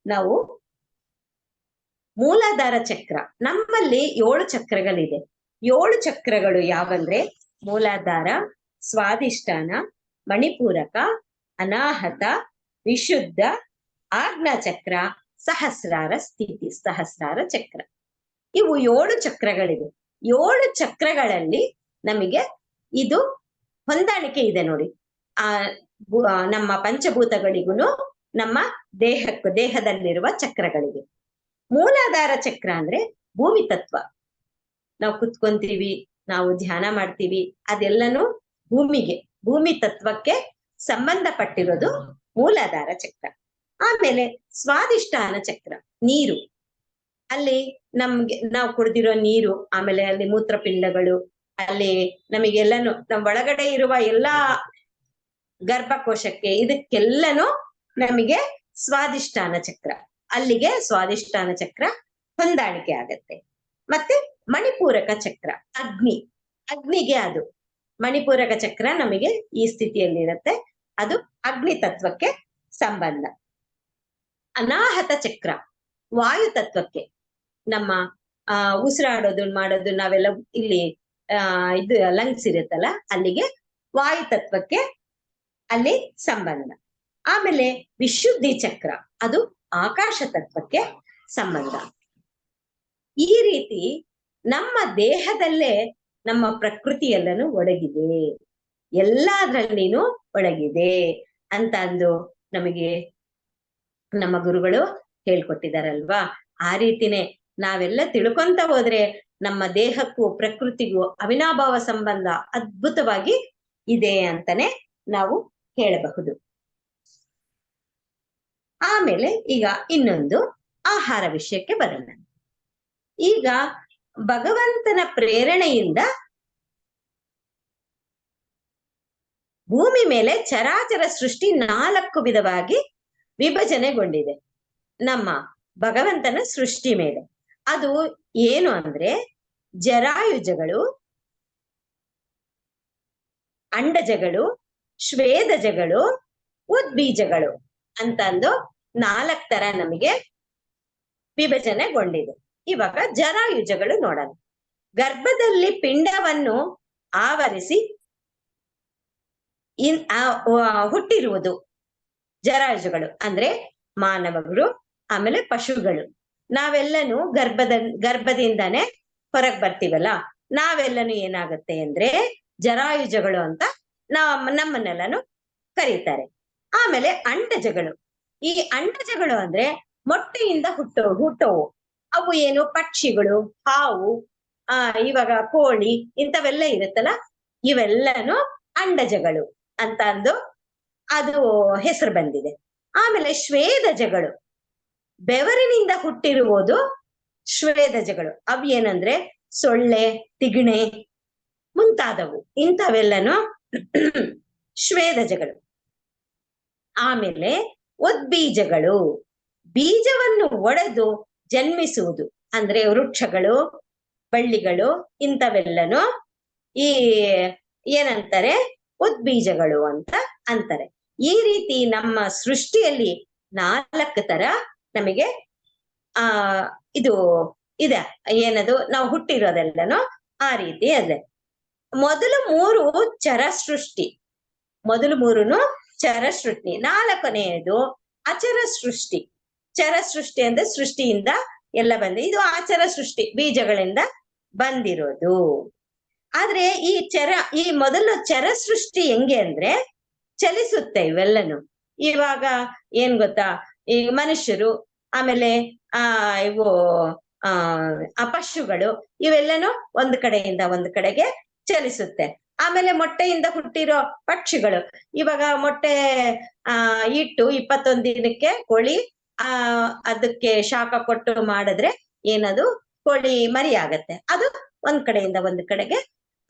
ನಾವು ಮೂಲಾಧಾರ ಚಕ್ರ, ನಮ್ಮಲ್ಲಿ 7 ಚಕ್ರಗಳಿದೆ. 7 ಚಕ್ರಗಳು ಯಾವಂದ್ರೆ ಮೂಲಾಧಾರ, ಸ್ವಾದಿಷ್ಠಾನ, ಮಣಿಪೂರಕ, ಅನಾಹತ, ವಿಶುದ್ಧ, ಆಜ್ಞಾ ಚಕ್ರ, ಸಹಸ್ರಾರ ಚಕ್ರ. ಇವು 7 ಚಕ್ರಗಳಿವೆ. 7 ಚಕ್ರಗಳಲ್ಲಿ ನಮಗೆ ಇದು ಹೊಂದಾಣಿಕೆ ಇದೆ ನೋಡಿ. ನಮ್ಮ ಪಂಚಭೂತಗಳಿಗೂ ನಮ್ಮ ದೇಹದಲ್ಲಿರುವ ಚಕ್ರಗಳಿಗೆ. ಮೂಲಾಧಾರ ಚಕ್ರ ಅಂದ್ರೆ ಭೂಮಿ ತತ್ವ. ನಾವು ಕುತ್ಕೊಂತೀವಿ, ನಾವು ಧ್ಯಾನ ಮಾಡ್ತೀವಿ, ಅದೆಲ್ಲನೂ ಭೂಮಿ ತತ್ವಕ್ಕೆ ಸಂಬಂಧಪಟ್ಟಿರೋದು ಮೂಲಾಧಾರ ಚಕ್ರ. ಆಮೇಲೆ ಸ್ವಾದಿಷ್ಠಾನ ಚಕ್ರ, ನೀರು. ಅಲ್ಲಿ ನಾವು ಕುಡ್ದಿರೋ ನೀರು, ಆಮೇಲೆ ಅಲ್ಲಿ ಮೂತ್ರಪಿಂಡಗಳು, ಅಲ್ಲಿ ನಮಗೆಲ್ಲನು ನಮ್ಮ ಒಳಗಡೆ ಇರುವ ಎಲ್ಲಾ ಗರ್ಭಕೋಶಕ್ಕೆ, ಇದಕ್ಕೆಲ್ಲನೂ ನಮಗೆ ಸ್ವಾದಿಷ್ಠಾನ ಚಕ್ರ, ಅಲ್ಲಿಗೆ ಸ್ವಾದಿಷ್ಠಾನ ಚಕ್ರ ಹೊಂದಾಣಿಕೆ ಆಗತ್ತೆ. ಮತ್ತೆ ಮಣಿಪೂರಕ ಚಕ್ರ, ಅಗ್ನಿಗೆ ಅದು ಮಣಿಪೂರಕ ಚಕ್ರ ನಮಗೆ ಈ ಸ್ಥಿತಿಯಲ್ಲಿ ಇರುತ್ತೆ, ಅದು ಅಗ್ನಿ ತತ್ವಕ್ಕೆ ಸಂಬಂಧ. ಅನಾಹತ ಚಕ್ರ ವಾಯು ತತ್ವಕ್ಕೆ, ನಮ್ಮ ಉಸಿರಾಡೋದು ಮಾಡೋದು ನಾವೆಲ್ಲ ಇಲ್ಲಿ ಇದು ಲಂಗ್ಸ್ ಇರುತ್ತಲ್ಲ, ಅಲ್ಲಿಗೆ ವಾಯು ತತ್ವಕ್ಕೆ ಅಲ್ಲಿ ಸಂಬಂಧ. ಆಮೇಲೆ ವಿಶುದ್ಧಿ ಚಕ್ರ, ಅದು ಆಕಾಶ ತತ್ವಕ್ಕೆ ಸಂಬಂಧ. ಈ ರೀತಿ ನಮ್ಮ ದೇಹದಲ್ಲೇ ನಮ್ಮ ಪ್ರಕೃತಿಯೆಲ್ಲನೂ ಒಳಗಿದೆ, ಎಲ್ಲಾದ್ರಲ್ಲಿನೂ ಒಳಗಿದೆ ಅಂತ ಅಂದು ನಮಗೆ ನಮ್ಮ ಗುರುಗಳು ಹೇಳ್ಕೊಟ್ಟಿದಾರಲ್ವಾ. ಆ ರೀತಿನೇ ನಾವೆಲ್ಲ ತಿಳ್ಕೊಂತ ಹೋದ್ರೆ ನಮ್ಮ ದೇಹಕ್ಕೂ ಪ್ರಕೃತಿಗೂ ಅವಿನಾಭಾವ ಸಂಬಂಧ ಅದ್ಭುತವಾಗಿ ಇದೆ ಅಂತಾನೆ ನಾವು ಹೇಳಬಹುದು. ಆಮೇಲೆ ಈಗ ಇನ್ನೊಂದು ಆಹಾರ ವಿಷಯಕ್ಕೆ ಬರೋಣ. ಈಗ ಭಗವಂತನ ಪ್ರೇರಣೆಯಿಂದ ಭೂಮಿ ಮೇಲೆ ಚರಾಚರ ಸೃಷ್ಟಿ 4 ವಿಧವಾಗಿ ವಿಭಜನೆಗೊಂಡಿದೆ ನಮ್ಮ ಭಗವಂತನ ಸೃಷ್ಟಿ ಮೇಲೆ. ಅದು ಏನು ಅಂದ್ರೆ ಜರಾಯುಜಗಳು, ಅಂಡಜಗಳು, ಶ್ವೇದಜಗಳು, ಉದ್ಬೀಜಗಳು ಅಂತಂದು 4 ತರ ನಮಗೆ ವಿಭಜನೆಗೊಂಡಿದೆ. ಇವಾಗ ಜರಾಯುಜಗಳು ನೋಡೋಣ. ಗರ್ಭದಲ್ಲಿ ಪಿಂಡವನ್ನು ಆವರಿಸಿ ಹುಟ್ಟಿರುವುದು ಜರಾಯುಜಗಳು ಅಂದ್ರೆ ಮಾನವಗಳು, ಆಮೇಲೆ ಪಶುಗಳು. ನಾವೆಲ್ಲನೂ ಗರ್ಭದಿಂದಾನೇ ಹೊರಗ್ ಬರ್ತೀವಲ್ಲ, ನಾವೆಲ್ಲನೂ ಏನಾಗುತ್ತೆ ಅಂದ್ರೆ ಜರಾಯುಜಗಳು ಅಂತ ನಮ್ಮನ್ನೆಲ್ಲನು ಕರೀತಾರೆ. ಆಮೇಲೆ ಅಂಡಜಗಳು, ಈ ಅಂಡಜಗಳು ಅಂದ್ರೆ ಮೊಟ್ಟೆಯಿಂದ ಹುಟ್ಟೋವು. ಅವು ಏನು ಪಕ್ಷಿಗಳು, ಹಾವು, ಇವಾಗ ಕೋಳಿ ಇಂಥವೆಲ್ಲ ಇರುತ್ತಲ್ಲ, ಇವೆಲ್ಲನು ಅಂಡಜಗಳು ಅಂತ ಅಂದು ಅದು ಹೆಸರು ಬಂದಿದೆ. ಆಮೇಲೆ ಶ್ವೇದಜಗಳು, ಬೆವರಿನಿಂದ ಹುಟ್ಟಿರುವುದು ಶ್ವೇದಜಗಳು. ಅವು ಏನಂದ್ರೆ ಸೊಳ್ಳೆ, ತಿಗಣೆ ಮುಂತಾದವು, ಇಂಥವೆಲ್ಲನು ಶ್ವೇದಜಗಳು. ಆಮೇಲೆ ಉದ್ಬೀಜಗಳು, ಬೀಜವನ್ನು ಒಡೆದು ಜನ್ಮಿಸುವುದು ಅಂದ್ರೆ ವೃಕ್ಷಗಳು, ಬಳ್ಳಿಗಳು ಇಂಥವೆಲ್ಲನು ಈ ಏನಂತಾರೆ ಉದ್ಬೀಜಗಳು ಅಂತ ಅಂತಾರೆ. ಈ ರೀತಿ ನಮ್ಮ ಸೃಷ್ಟಿಯಲ್ಲಿ 4 ತರ ನಮಗೆ ಇದು ಇದೆ. ಏನದು ನಾವು ಹುಟ್ಟಿರೋದೆಲ್ಲನೂ ಆ ರೀತಿ ಅದೇ. ಮೊದಲು 3 ಚರ ಸೃಷ್ಟಿ, ಮೊದಲು 3 ಚರ ಸೃಷ್ಟಿ, 4ನೇದು ಅಚರ ಸೃಷ್ಟಿ. ಚರ ಸೃಷ್ಟಿ ಅಂದ್ರೆ ಸೃಷ್ಟಿಯಿಂದ ಎಲ್ಲ ಬಂದ, ಇದು ಆಚರ ಸೃಷ್ಟಿ, ಬೀಜಗಳಿಂದ ಬಂದಿರೋದು. ಆದ್ರೆ ಈ ಮೊದಲು ಚರ ಸೃಷ್ಟಿ ಹೆಂಗೆ ಅಂದ್ರೆ ಚಲಿಸುತ್ತೆ ಇವೆಲ್ಲನು. ಇವಾಗ ಏನ್ ಗೊತ್ತಾ, ಈ ಮನುಷ್ಯರು, ಆಮೇಲೆ ಇವು ಪಶುಗಳು, ಇವೆಲ್ಲನೂ ಒಂದು ಕಡೆಯಿಂದ ಒಂದು ಕಡೆಗೆ ಚಲಿಸುತ್ತೆ. ಆಮೇಲೆ ಮೊಟ್ಟೆಯಿಂದ ಹುಟ್ಟಿರೋ ಪಕ್ಷಿಗಳು, ಇವಾಗ ಮೊಟ್ಟೆ ಇಟ್ಟು 21 ದಿನಕ್ಕೆ ಕೋಳಿ ಅದಕ್ಕೆ ಶಾಖ ಕೊಟ್ಟು ಮಾಡಿದ್ರೆ ಏನದು ಕೋಳಿ ಮರಿ ಆಗತ್ತೆ. ಅದು ಒಂದ್ ಕಡೆಯಿಂದ ಒಂದ್ ಕಡೆಗೆ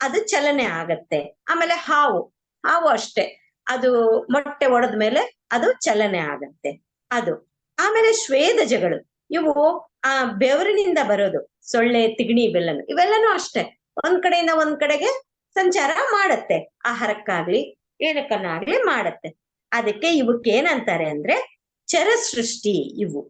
ಅದು ಚಲನೆ ಆಗತ್ತೆ. ಆಮೇಲೆ ಹಾವು ಅಷ್ಟೇ, ಅದು ಮೊಟ್ಟೆ ಒಡೆದ್ಮೇಲೆ ಅದು ಚಲನೆ ಆಗತ್ತೆ ಅದು. ಆಮೇಲೆ ಶ್ವೇದಜಗಳು, ಇವು ಬೆವರಿನಿಂದ ಬರೋದು, ಸೊಳ್ಳೆ, ತಿಗಣಿ ಇವೆಲ್ಲನೂ ಅಷ್ಟೇ ಒಂದ್ ಕಡೆಯಿಂದ ಒಂದ್ ಕಡೆಗೆ ಸಂಚಾರ ಮಾಡತ್ತೆ, ಆಹಾರಕ್ಕಾಗ್ಲಿ ಏನಕ್ಕನ್ನಾಗ್ಲಿ ಮಾಡತ್ತೆ. ಅದಕ್ಕೆ ಇವಕ್ಕೆ ಏನಂತಾರೆ ಅಂದ್ರೆ ಚರ ಸೃಷ್ಟಿ ಇವು.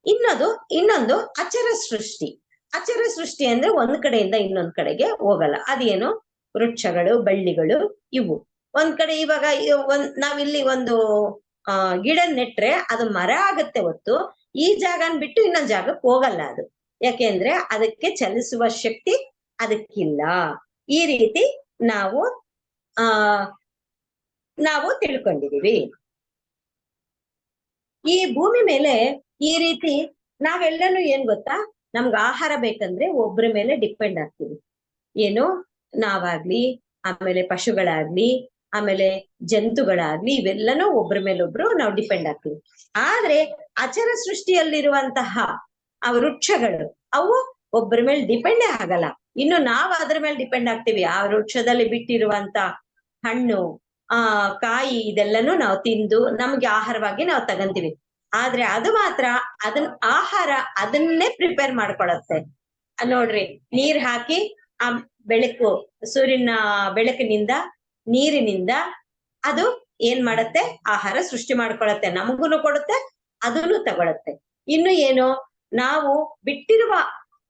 ಇನ್ನೊಂದು ಅಚರ ಸೃಷ್ಟಿ. ಅಚರ ಸೃಷ್ಟಿ ಅಂದ್ರೆ ಒಂದ್ ಕಡೆಯಿಂದ ಇನ್ನೊಂದ್ ಕಡೆಗೆ ಹೋಗಲ್ಲ. ಅದೇನು ವೃಕ್ಷಗಳು, ಬಳ್ಳಿಗಳು ಇವು ಒಂದ್ ಕಡೆ. ಇವಾಗ ನಾವಿಲ್ಲಿ ಒಂದು ಗಿಡ ನೆಟ್ರೆ ಅದು ಮರ ಆಗತ್ತೆ ಹೊತ್ತು ಈ ಜಾಗನ್ ಬಿಟ್ಟು ಇನ್ನೊಂದ್ ಜಾಗಕ್ಕೆ ಹೋಗಲ್ಲ ಅದು. ಯಾಕೆಂದ್ರೆ ಅದಕ್ಕೆ ಚಲಿಸುವ ಶಕ್ತಿ ಅದಕ್ಕಿಲ್ಲ. ಈ ರೀತಿ ನಾವು ತಿಳ್ಕೊಂಡಿದೀವಿ. ಈ ಭೂಮಿ ಮೇಲೆ ಈ ರೀತಿ ನಾವೆಲ್ಲನೂ ಏನ್ ಗೊತ್ತಾ, ನಮ್ಗೆ ಆಹಾರ ಬೇಕಂದ್ರೆ ಒಬ್ರ ಮೇಲೆ ಡಿಪೆಂಡ್ ಆಗ್ತೀವಿ. ಏನು ನಾವಾಗ್ಲಿ, ಆಮೇಲೆ ಪಶುಗಳಾಗ್ಲಿ, ಆಮೇಲೆ ಜಂತುಗಳಾಗ್ಲಿ, ಇವೆಲ್ಲನೂ ಒಬ್ರ ಮೇಲೊಬ್ರು ನಾವು ಡಿಪೆಂಡ್ ಆಗ್ತೀವಿ. ಆದ್ರೆ ಅಚರ ಸೃಷ್ಟಿಯಲ್ಲಿರುವಂತಹ ಆ ವೃಕ್ಷಗಳು ಅವು ಒಬ್ರ ಮೇಲೆ ಡಿಪೆಂಡೇ ಆಗಲ್ಲ. ಇನ್ನು ನಾವು ಅದ್ರ ಮೇಲೆ ಡಿಪೆಂಡ್ ಆಗ್ತೀವಿ. ಆ ವೃಕ್ಷದಲ್ಲಿ ಬಿಟ್ಟಿರುವಂತ ಹಣ್ಣು, ಕಾಯಿ ಇದೆಲ್ಲನೂ ನಾವು ತಿಂದು ನಮ್ಗೆ ಆಹಾರವಾಗಿ ನಾವು ತಗಂತೀವಿ. ಆದ್ರೆ ಅದು ಮಾತ್ರ ಆಹಾರ ಅದನ್ನೇ ಪ್ರಿಪೇರ್ ಮಾಡ್ಕೊಳತ್ತೆ. ನೋಡ್ರಿ, ನೀರ್ ಹಾಕಿ ಆ ಸೂರ್ಯನ ಬೆಳಕಿನಿಂದ, ನೀರಿನಿಂದ ಅದು ಏನ್ ಮಾಡತ್ತೆ, ಆಹಾರ ಸೃಷ್ಟಿ ಮಾಡ್ಕೊಳತ್ತೆ, ನಮಗೂನು ಕೊಡುತ್ತೆ, ಅದನ್ನು ತಗೊಳತ್ತೆ. ಇನ್ನು ಏನು, ನಾವು ಬಿಟ್ಟಿರುವ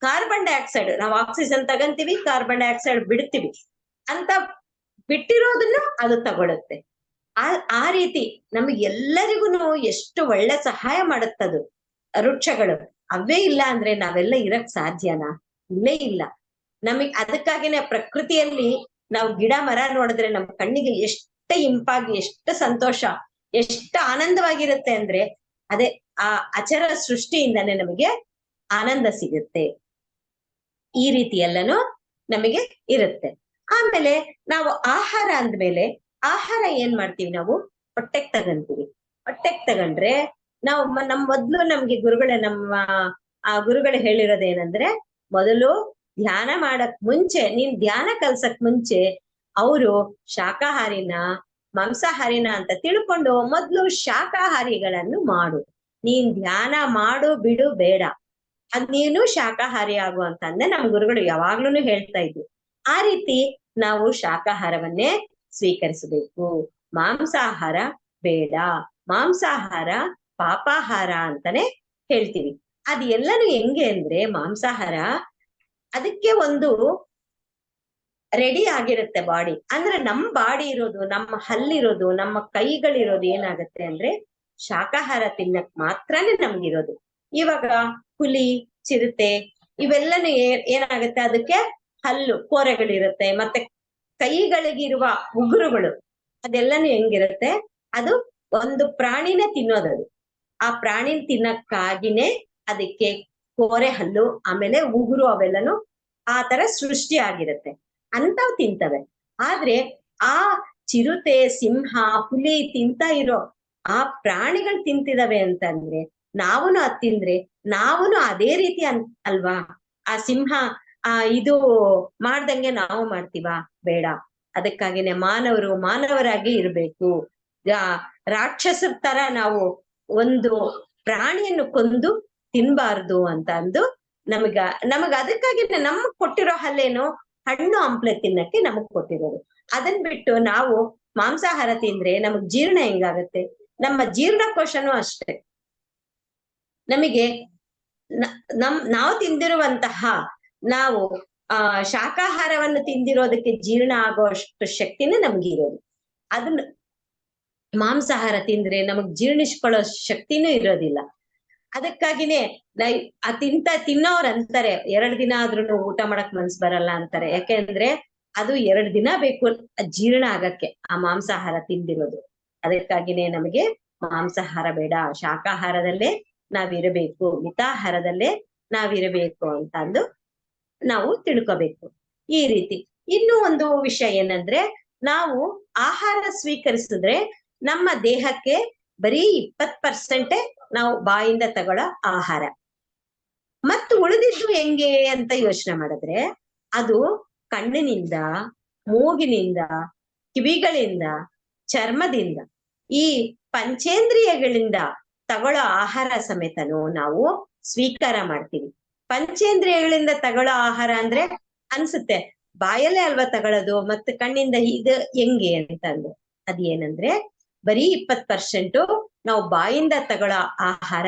ಕಾರ್ಬನ್ ಡೈಆಕ್ಸೈಡ್, ನಾವು ಆಕ್ಸಿಜನ್ ತಗಂತೀವಿ, ಕಾರ್ಬನ್ ಡೈಆಕ್ಸೈಡ್ ಬಿಡ್ತೀವಿ ಅಂತ ಬಿಟ್ಟಿರೋದನ್ನು ಅದು ತಗೊಳುತ್ತೆ. ಆ ರೀತಿ ನಮಗೆಲ್ಲರಿಗೂ ಎಷ್ಟು ಒಳ್ಳೆ ಸಹಾಯ ಮಾಡುತ್ತದು ವೃಕ್ಷಗಳು. ಅವೇ ಇಲ್ಲ ಅಂದ್ರೆ ನಾವೆಲ್ಲ ಇರಕ್ ಸಾಧ್ಯನಾ? ಇಲ್ಲೇ ಇಲ್ಲ. ಅದಕ್ಕಾಗಿನೇ ಪ್ರಕೃತಿಯಲ್ಲಿ ನಾವು ಗಿಡ ಮರ ನೋಡಿದ್ರೆ ನಮ್ ಕಣ್ಣಿಗೆ ಎಷ್ಟು ಇಂಪಾಗಿ, ಎಷ್ಟು ಸಂತೋಷ, ಎಷ್ಟು ಆನಂದವಾಗಿರುತ್ತೆ ಅಂದ್ರೆ ಅದೇ ಆ ಅಚರ ಸೃಷ್ಟಿಯಿಂದಾನೇ ನಮಗೆ ಆನಂದ ಸಿಗುತ್ತೆ. ಈ ರೀತಿ ಎಲ್ಲನೂ ನಮಗೆ ಇರುತ್ತೆ. ಆಮೇಲೆ ನಾವು ಆಹಾರ ಅಂದ್ಮೇಲೆ ಆಹಾರ ಏನ್ ಮಾಡ್ತೀವಿ, ನಾವು ಹೊಟ್ಟೆಗ್ ತಗಂತೀವಿ. ಹೊಟ್ಟೆಗ್ ತಗೊಂಡ್ರೆ ನಾವು ಮೊದ್ಲು ನಮ್ಗೆ ಗುರುಗಳು ಹೇಳಿರೋದೇನಂದ್ರೆ, ಮೊದಲು ಧ್ಯಾನ ಮಾಡಕ್ ಮುಂಚೆ, ನೀನ್ ಧ್ಯಾನ ಕಲ್ಸಕ್ ಮುಂಚೆ ಅವರು ಶಾಕಾಹಾರಿನ ಮಾಂಸಾಹಾರಿನ ಅಂತ ತಿಳ್ಕೊಂಡು ಮೊದ್ಲು ಶಾಕಾಹಾರಿಗಳನ್ನು ಮಾಡು. ನೀನ್ ಧ್ಯಾನ ಮಾಡು ಬಿಡು ಬೇಡ, ಅದ್ ನೀನು ಶಾಕಾಹಾರಿ ಆಗು ಅಂತಂದ್ರೆ ನಮ್ ಗುರುಗಳು ಯಾವಾಗ್ಲೂ ಹೇಳ್ತಾ ಇದ್ರು. ಆ ರೀತಿ ನಾವು ಶಾಕಾಹಾರವನ್ನೇ ಸ್ವೀಕರಿಸಬೇಕು, ಮಾಂಸಾಹಾರ ಬೇಡ. ಮಾಂಸಾಹಾರ ಪಾಪಾಹಾರ ಅಂತಾನೆ ಹೇಳ್ತೀವಿ. ಅದ್ ಎಲ್ಲನೂ ಹೆಂಗೆ ಅಂದ್ರೆ, ಮಾಂಸಾಹಾರ ಅದಕ್ಕೆ ಒಂದು ರೆಡಿ ಆಗಿರುತ್ತೆ ಬಾಡಿ. ಅಂದ್ರೆ ನಮ್ ಬಾಡಿ ಇರೋದು, ನಮ್ಮ ಹಲ್ಲಿರೋದು, ನಮ್ಮ ಕೈಗಳಿರೋದು ಏನಾಗತ್ತೆ ಅಂದ್ರೆ ಶಾಕಾಹಾರ ತಿನ್ನಕ್ ಮಾತ್ರನೇ ನಮ್ಗಿರೋದು. ಇವಾಗ ಹುಲಿ, ಚಿರತೆ ಇವೆಲ್ಲನೂ ಏನಾಗುತ್ತೆ, ಅದಕ್ಕೆ ಹಲ್ಲು, ಕೋರೆಗಳಿರುತ್ತೆ, ಮತ್ತೆ ಕೈಗಳಿಗಿರುವ ಉಗುರುಗಳು ಅದೆಲ್ಲನೂ ಹೆಂಗಿರುತ್ತೆ, ಅದು ಒಂದು ಪ್ರಾಣಿನೇ ತಿನ್ನೋದದು. ಆ ಪ್ರಾಣಿನ ತಿನ್ನಕ್ಕಾಗಿನೇ ಅದಕ್ಕೆ ಕೋರೆ ಹಲ್ಲು ಆಮೇಲೆ ಉಗುರು ಅವೆಲ್ಲನು ಆ ತರ ಸೃಷ್ಟಿ ಆಗಿರುತ್ತೆ, ಅಂತಾವ್ ತಿಂತವೆ. ಆದ್ರೆ ಆ ಚಿರತೆ, ಸಿಂಹ, ಹುಲಿ ತಿಂತ ಇರೋ ಆ ಪ್ರಾಣಿಗಳು ತಿಂತಿದವೆ ಅಂತಂದ್ರೆ ನಾವುನು ಅದ್ ತಿಂದ್ರೆ ನಾವುನು ಅದೇ ರೀತಿ ಅಲ್ವಾ? ಆ ಸಿಂಹ ಇದು ಮಾಡ್ದಂಗೆ ನಾವು ಮಾಡ್ತೀವಾ? ಬೇಡ. ಅದಕ್ಕಾಗಿನೇ ಮಾನವರಾಗಿ ಇರ್ಬೇಕು. ರಾಕ್ಷಸರ ತರ ನಾವು ಒಂದು ಪ್ರಾಣಿಯನ್ನು ಕೊಂದು ತಿನ್ಬಾರ್ದು ಅಂತ ಅಂದು ನಮಗ ಅದಕ್ಕಾಗಿನೇ ನಮಗ್ ಕೊಟ್ಟಿರೋ ಹಲ್ಲೇನು ಹಣ್ಣು ಹಂಪ್ಲೆ ತಿನ್ನಕ್ಕೆ ನಮಗ್ ಕೊಟ್ಟಿರೋದು. ಅದನ್ ಬಿಟ್ಟು ನಾವು ಮಾಂಸಾಹಾರ ತಿಂದ್ರೆ ನಮಗ್ ಜೀರ್ಣ ಹೆಂಗಾಗತ್ತೆ? ನಮ್ಮ ಜೀರ್ಣಕೋಶನೂ ಅಷ್ಟೇ. ನಮಗೆ ನಾವು ತಿಂದಿರುವಂತಹ ನಾವು ಶಾಕಾಹಾರವನ್ನು ತಿಂದಿರೋದಕ್ಕೆ ಜೀರ್ಣ ಆಗೋಷ್ಟು ಶಕ್ತಿನೇ ನಮ್ಗಿರೋದು. ಅದನ್ನ ಮಾಂಸಾಹಾರ ತಿಂದ್ರೆ ನಮಗ್ ಜೀರ್ಣಿಸ್ಕೊಳ್ಳೋ ಶಕ್ತಿನೂ ಇರೋದಿಲ್ಲ. ಅದಕ್ಕಾಗಿನೇ ತಿನ್ನೋರ್ ಅಂತಾರೆ 2 ದಿನ ಆದ್ರೂ ಊಟ ಮಾಡಕ್ ಮನ್ಸ್ ಬರಲ್ಲ ಅಂತಾರೆ. ಯಾಕೆಂದ್ರೆ ಅದು 2 ದಿನ ಬೇಕು ಜೀರ್ಣ ಆಗಕ್ಕೆ ಆ ಮಾಂಸಾಹಾರ ತಿಂದಿರೋದು. ಅದಕ್ಕಾಗಿನೇ ನಮಗೆ ಮಾಂಸಾಹಾರ ಬೇಡ, ಶಾಕಾಹಾರದಲ್ಲೇ ನಾವಿರಬೇಕು, ಮಿತಾಹಾರದಲ್ಲೇ ನಾವಿರಬೇಕು ಅಂತ ಅಂದು ನಾವು ತಿಳ್ಕೋಬೇಕು. ಈ ರೀತಿ ಇನ್ನೂ ಒಂದು ವಿಷಯ ಏನಂದ್ರೆ, ನಾವು ಆಹಾರ ಸ್ವೀಕರಿಸಿದ್ರೆ ನಮ್ಮ ದೇಹಕ್ಕೆ ಬರೀ 20% ನಾವು ಬಾಯಿಂದ ತಗೊಳ್ಳೋ ಆಹಾರ, ಮತ್ತು ಉಳಿದಿದ್ದು ಹೆಂಗೆ ಅಂತ ಯೋಚನೆ ಮಾಡಿದ್ರೆ ಅದು ಕಣ್ಣಿನಿಂದ, ಮೂಗಿನಿಂದ, ಕಿವಿಗಳಿಂದ, ಚರ್ಮದಿಂದ, ಈ ಪಂಚೇಂದ್ರಿಯಗಳಿಂದ ತಗೊಳ್ಳೋ ಆಹಾರ ಸಮೇತನು ನಾವು ಸ್ವೀಕಾರ ಮಾಡ್ತೀವಿ. ಪಂಚೇಂದ್ರಿಯಗಳಿಂದ ತಗೊಳ್ಳೋ ಆಹಾರ ಅಂದ್ರೆ ಅನ್ಸುತ್ತೆ ಬಾಯಲ್ಲೇ ಅಲ್ವಾ ತಗೊಳ್ಳೋದು, ಮತ್ತೆ ಕಣ್ಣಿಂದ ಇದು ಹೆಂಗೆ ಅಂತಂದು. ಅದೇನಂದ್ರೆ ಬರೀ 20% ನಾವು ಬಾಯಿಂದ ತಗೊಳ್ಳೋ ಆಹಾರ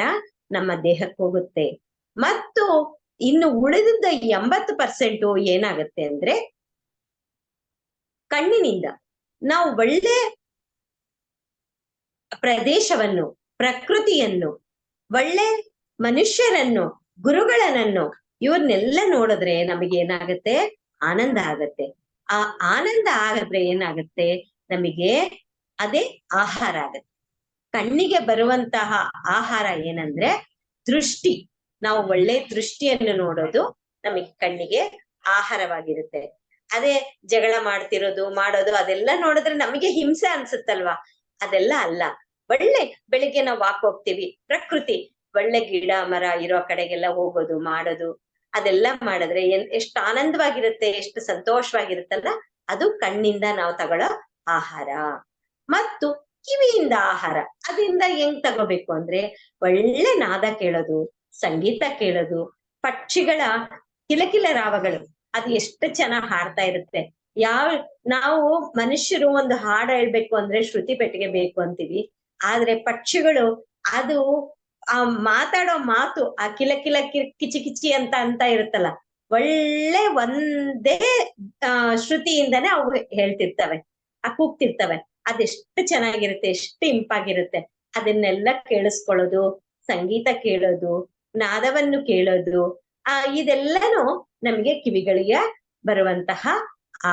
ನಮ್ಮ ದೇಹಕ್ಕೆ ಹೋಗುತ್ತೆ, ಮತ್ತು ಇನ್ನು ಉಳಿದಿದ್ದ 80% ಏನಾಗತ್ತೆ ಅಂದ್ರೆ ಕಣ್ಣಿನಿಂದ ನಾವು ಒಳ್ಳೆ ಪ್ರದೇಶವನ್ನು, ಪ್ರಕೃತಿಯನ್ನು, ಒಳ್ಳೆ ಮನುಷ್ಯರನ್ನು, ಗುರುಗಳನ್ನನ್ನು ಇವ್ರನ್ನೆಲ್ಲ ನೋಡಿದ್ರೆ ನಮಗೆ ಏನಾಗತ್ತೆ? ಆನಂದ ಆಗತ್ತೆ. ಆ ಆನಂದ ಆಗಿದ್ರೆ ಏನಾಗತ್ತೆ? ನಮಗೆ ಅದೇ ಆಹಾರ ಆಗತ್ತೆ. ಕಣ್ಣಿಗೆ ಬರುವಂತಹ ಆಹಾರ ಏನಂದ್ರೆ ದೃಷ್ಟಿ. ನಾವು ಒಳ್ಳೆ ದೃಷ್ಟಿಯನ್ನು ನೋಡೋದು ನಮಗೆ ಕಣ್ಣಿಗೆ ಆಹಾರವಾಗಿರುತ್ತೆ. ಅದೇ ಜಗಳ ಮಾಡೋದು ಅದೆಲ್ಲ ನೋಡಿದ್ರೆ ನಮಗೆ ಹಿಂಸೆ ಅನ್ಸುತ್ತಲ್ವಾ? ಅದೆಲ್ಲ ಅಲ್ಲ. ಒಳ್ಳೆ ಬೆಳಿಗ್ಗೆ ನಾವು ವಾಕ್ ಹೋಗ್ತೀವಿ, ಪ್ರಕೃತಿ ಒಳ್ಳೆ ಗಿಡ ಮರ ಇರೋ ಕಡೆಗೆಲ್ಲ ಹೋಗೋದು ಮಾಡೋದು, ಅದೆಲ್ಲ ಮಾಡಿದ್ರೆ ಎಷ್ಟು ಆನಂದವಾಗಿರುತ್ತೆ, ಎಷ್ಟು ಸಂತೋಷವಾಗಿರುತ್ತಲ್ಲ, ಅದು ಕಣ್ಣಿಂದ ನಾವು ತಗೊಳ್ಳೋ ಆಹಾರ. ಮತ್ತು ಕಿವಿಯಿಂದ ಆಹಾರ, ಅದರಿಂದ ಹೆಂಗ್ ತಗೋಬೇಕು ಅಂದ್ರೆ ಒಳ್ಳೆ ನಾದ ಕೇಳೋದು, ಸಂಗೀತ ಕೇಳೋದು, ಪಕ್ಷಿಗಳ ಕಿಲಕಿಲ ರಾವಗಳು ಅದು ಎಷ್ಟು ಚೆನ್ನಾಗ್ ಹಾಡ್ತಾ ಇರುತ್ತೆ. ನಾವು ಮನುಷ್ಯರು ಒಂದು ಹಾಡು ಹೇಳ್ಬೇಕು ಅಂದ್ರೆ ಶ್ರುತಿ ಪೆಟ್ಟಿಗೆ ಬೇಕು ಅಂತೀವಿ, ಆದ್ರೆ ಪಕ್ಷಿಗಳು ಅದು ಆ ಮಾತಾಡೋ ಮಾತು ಆ ಕಿಲಕಿಲ ಕಿಚಿ ಕಿಚಿ ಅಂತ ಇರುತ್ತಲ್ಲ, ಒಳ್ಳೆ ಒಂದೇ ಶ್ರುತಿಯಿಂದಾನೇ ಅವು ಹೇಳ್ತಿರ್ತವೆ, ಕೂಗ್ತಿರ್ತವೆ. ಅದೆಷ್ಟು ಚೆನ್ನಾಗಿರುತ್ತೆ, ಎಷ್ಟು ಇಂಪಾಗಿರುತ್ತೆ. ಅದನ್ನೆಲ್ಲ ಕೇಳಿಸ್ಕೊಳ್ಳೋದು, ಸಂಗೀತ ಕೇಳೋದು, ನಾದವನ್ನು ಕೇಳೋದು, ಇದೆಲ್ಲನೂ ನಮಗೆ ಕಿವಿಗಳಿಗೆ ಬರುವಂತಹ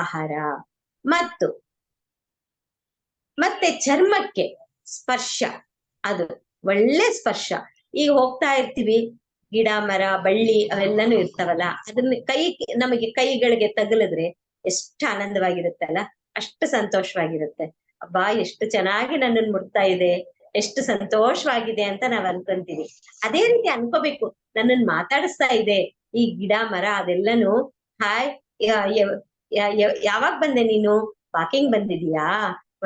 ಆಹಾರ. ಮತ್ತೆ ಚರ್ಮಕ್ಕೆ ಸ್ಪರ್ಶ, ಅದು ಒಳ್ಳೆ ಸ್ಪರ್ಶ. ಈಗ ಹೋಗ್ತಾ ಇರ್ತೀವಿ, ಗಿಡ ಮರ ಬಳ್ಳಿ ಅವೆಲ್ಲಾನು ಇರ್ತಾವಲ್ಲ, ಅದನ್ನ ನಮಗೆ ಕೈಗಳಿಗೆ ತಗಲಿದ್ರೆ ಎಷ್ಟು ಆನಂದವಾಗಿರುತ್ತಲ್ಲ, ಅಷ್ಟು ಸಂತೋಷವಾಗಿರುತ್ತೆ. ಅಬ್ಬಾ ಎಷ್ಟು ಚೆನ್ನಾಗಿ ನನ್ನನ್ನು ಮುಟ್ತಾ ಇದೆ, ಎಷ್ಟು ಸಂತೋಷವಾಗಿದೆ ಅಂತ ನಾವ್ ಅನ್ಕೊಂತೀವಿ. ಅದೇ ರೀತಿ ಅನ್ಕೋಬೇಕು, ನನ್ನನ್ನು ಮಾತಾಡಿಸ್ತಾ ಇದೆ ಈ ಗಿಡ ಮರ ಅದೆಲ್ಲನು. ಹಾಯ್, ಯಾವಾಗ ಬಂದೆ ನೀನು? ವಾಕಿಂಗ್ ಬಂದಿದೀಯಾ?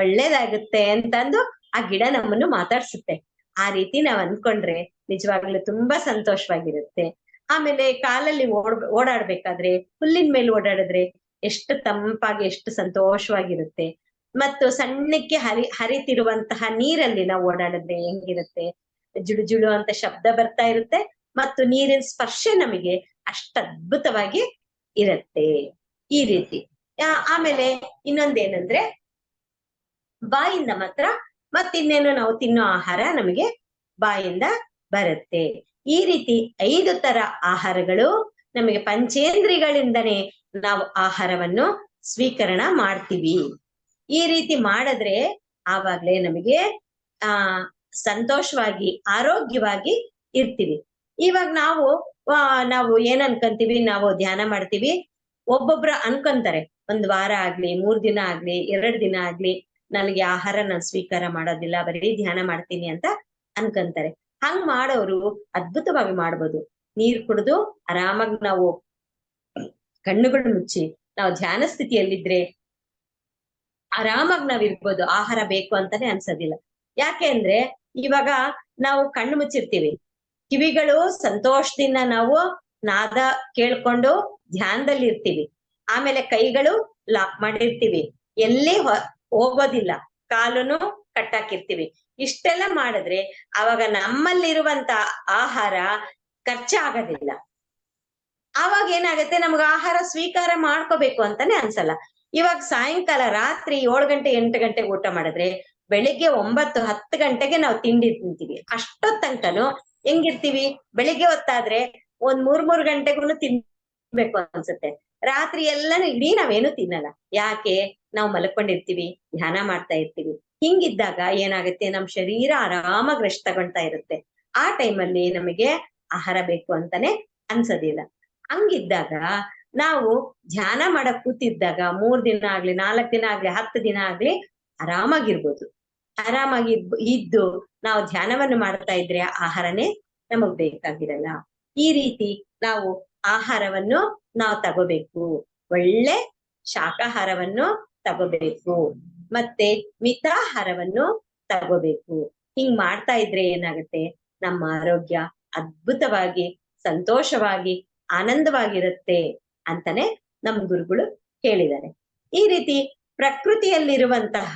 ಒಳ್ಳೇದಾಗುತ್ತೆ ಅಂತಂದು ಆ ಗಿಡ ನಮ್ಮನ್ನು ಮಾತಾಡ್ಸುತ್ತೆ. ಆ ರೀತಿ ನಾವ್ ಅನ್ಕೊಂಡ್ರೆ ನಿಜವಾಗ್ಲೂ ತುಂಬಾ ಸಂತೋಷವಾಗಿರುತ್ತೆ. ಆಮೇಲೆ ಕಾಲಲ್ಲಿ ಓಡಾಡ್ಬೇಕಾದ್ರೆ ಹುಲ್ಲಿನ ಮೇಲೆ ಓಡಾಡಿದ್ರೆ ಎಷ್ಟು ತಂಪಾಗಿ, ಎಷ್ಟು ಸಂತೋಷವಾಗಿರುತ್ತೆ. ಮತ್ತು ಸಣ್ಣಕ್ಕೆ ಹರಿತಿರುವಂತಹ ನೀರಲ್ಲಿ ನಾವು ಓಡಾಡಿದ್ರೆ ಹೆಂಗಿರುತ್ತೆ? ಜುಳು ಜುಳು ಅಂತ ಶಬ್ದ ಬರ್ತಾ ಇರುತ್ತೆ, ಮತ್ತು ನೀರಿನ ಸ್ಪರ್ಶ ನಮಗೆ ಅಷ್ಟು ಅದ್ಭುತವಾಗಿ ಇರುತ್ತೆ. ಈ ರೀತಿ ಆಮೇಲೆ ಇನ್ನೊಂದೇನಂದ್ರೆ ಬಾಯಿಂದ ಮಾತ್ರ ಮತ್ತಿನ್ನೇನು ನಾವು ತಿನ್ನೋ ಆಹಾರ ನಮಗೆ ಬಾಯಿಂದ ಬರುತ್ತೆ. ಈ ರೀತಿ 5 ತರ ಆಹಾರಗಳು ನಮಗೆ ಪಂಚೇಂದ್ರಿಯಗಳಿಂದನೇ ನಾವು ಆಹಾರವನ್ನು ಸ್ವೀಕರಣ ಮಾಡ್ತೀವಿ. ಈ ರೀತಿ ಮಾಡಿದ್ರೆ ಆವಾಗ್ಲೇ ನಮಗೆ ಆ ಸಂತೋಷವಾಗಿ ಆರೋಗ್ಯವಾಗಿ ಇರ್ತೀವಿ. ಇವಾಗ ನಾವು ಏನ್ ಅನ್ಕೊಂತೀವಿ, ನಾವು ಧ್ಯಾನ ಮಾಡ್ತೀವಿ, ಒಬ್ಬೊಬ್ರು ಅನ್ಕೊಂತಾರೆ ಒಂದ್ ವಾರ ಆಗ್ಲಿ, 3 ದಿನ ಆಗ್ಲಿ, 2 ದಿನ ಆಗ್ಲಿ, ನನಗೆ ಆಹಾರ ನಾನು ಸ್ವೀಕಾರ ಮಾಡೋದಿಲ್ಲ, ಬರೀ ಧ್ಯಾನ ಮಾಡ್ತೀನಿ ಅಂತ ಅನ್ಕೊಂತಾರೆ. ಹಂಗ್ ಮಾಡೋರು ಅದ್ಭುತವಾಗಿ ಮಾಡ್ಬೋದು. ನೀರ್ ಕುಡಿದು ಆರಾಮಾಗಿ ನಾವು ಕಣ್ಣುಗಳು ಮುಚ್ಚಿ ನಾವು ಧ್ಯಾನ ಸ್ಥಿತಿಯಲ್ಲಿದ್ರೆ ಆರಾಮಾಗಿ ನಾವ್ ಇರ್ಬೋದು. ಆಹಾರ ಬೇಕು ಅಂತಾನೆ ಅನ್ಸೋದಿಲ್ಲ. ಯಾಕೆ ಅಂದ್ರೆ ಇವಾಗ ನಾವು ಕಣ್ಣು ಮುಚ್ಚಿರ್ತೀವಿ, ಕಿವಿಗಳು ಸಂತೋಷದಿಂದ ನಾವು ನಾದ ಕೇಳ್ಕೊಂಡು ಧ್ಯಾನದಲ್ಲಿ ಇರ್ತೀವಿ. ಆಮೇಲೆ ಕೈಗಳು ಲಾಕ್ ಮಾಡಿರ್ತೀವಿ, ಎಲ್ಲಿ ಹೋಗೋದಿಲ್ಲ, ಕಾಲುನು ಕಟ್ಟಾಕಿರ್ತೀವಿ. ಇಷ್ಟೆಲ್ಲ ಮಾಡಿದ್ರೆ ಅವಾಗ ನಮ್ಮಲ್ಲಿರುವಂತ ಆಹಾರ ಖರ್ಚಾಗೋದಿಲ್ಲ. ಆವಾಗ ಏನಾಗುತ್ತೆ, ನಮ್ಗೆ ಆಹಾರ ಸ್ವೀಕಾರ ಮಾಡ್ಕೋಬೇಕು ಅಂತಾನೆ ಅನ್ಸಲ್ಲ. ಇವಾಗ ಸಾಯಂಕಾಲ ರಾತ್ರಿ 7 ಗಂಟೆ 8 ಗಂಟೆಗೆ ಊಟ ಮಾಡಿದ್ರೆ ಬೆಳಿಗ್ಗೆ 9 10 ಗಂಟೆಗೆ ನಾವು ತಿಂಡಿ ತಿಂತೀವಿ. ಅಷ್ಟೊತ್ ತನಕನು ಹೆಂಗಿರ್ತೀವಿ, ಬೆಳಿಗ್ಗೆ ಹೊತ್ತಾದ್ರೆ ಒಂದ್ 3 ಗಂಟೆಗೂ ತಿನ್ಬೇಕು ಅನ್ಸುತ್ತೆ. ರಾತ್ರಿ ಎಲ್ಲಾನು ಇಡೀ ನಾವೇನು ತಿನ್ನಲ್ಲ. ಯಾಕೆ? ನಾವು ಮಲ್ಕೊಂಡಿರ್ತೀವಿ, ಧ್ಯಾನ ಮಾಡ್ತಾ ಇರ್ತೀವಿ. ಹಿಂಗಿದ್ದಾಗ ಏನಾಗುತ್ತೆ, ನಮ್ ಶರೀರ ಆರಾಮಾಗಿ ರೆಸ್ಟ್ ತಗೊಳ್ತಾ ಇರುತ್ತೆ. ಆ ಟೈಮಲ್ಲಿ ನಮಗೆ ಆಹಾರ ಬೇಕು ಅಂತಾನೆ ಅನ್ಸೋದಿಲ್ಲ. ಹಂಗಿದ್ದಾಗ ನಾವು ಧ್ಯಾನ ಮಾಡಕ್ ಕೂತಿದ್ದಾಗ 3 ದಿನ ಆಗ್ಲಿ, 4 ದಿನ ಆಗ್ಲಿ, 10 ದಿನ ಆಗ್ಲಿ ಆರಾಮಾಗಿರ್ಬೋದು. ಆರಾಮಾಗಿ ಇದ್ದು ನಾವು ಧ್ಯಾನವನ್ನು ಮಾಡ್ತಾ ಇದ್ರೆ ಆಹಾರನೇ ನಮಗ್ ಬೇಕಾಗಿರಲ್ಲ. ಈ ರೀತಿ ನಾವು ಆಹಾರವನ್ನು ನಾವು ತಗೋಬೇಕು. ಒಳ್ಳೆ ಶಾಕಾಹಾರವನ್ನು ತಗೋಬೇಕು, ಮತ್ತೆ ಮಿತಾಹಾರವನ್ನು ತಗೋಬೇಕು. ಹಿಂಗ್ ಮಾಡ್ತಾ ಇದ್ರೆ ಏನಾಗುತ್ತೆ, ನಮ್ಮ ಆರೋಗ್ಯ ಅದ್ಭುತವಾಗಿ ಸಂತೋಷವಾಗಿ ಆನಂದವಾಗಿರುತ್ತೆ ಅಂತಾನೆ ನಮ್ ಗುರುಗಳು ಹೇಳಿದ್ದಾರೆ. ಈ ರೀತಿ ಪ್ರಕೃತಿಯಲ್ಲಿರುವಂತಹ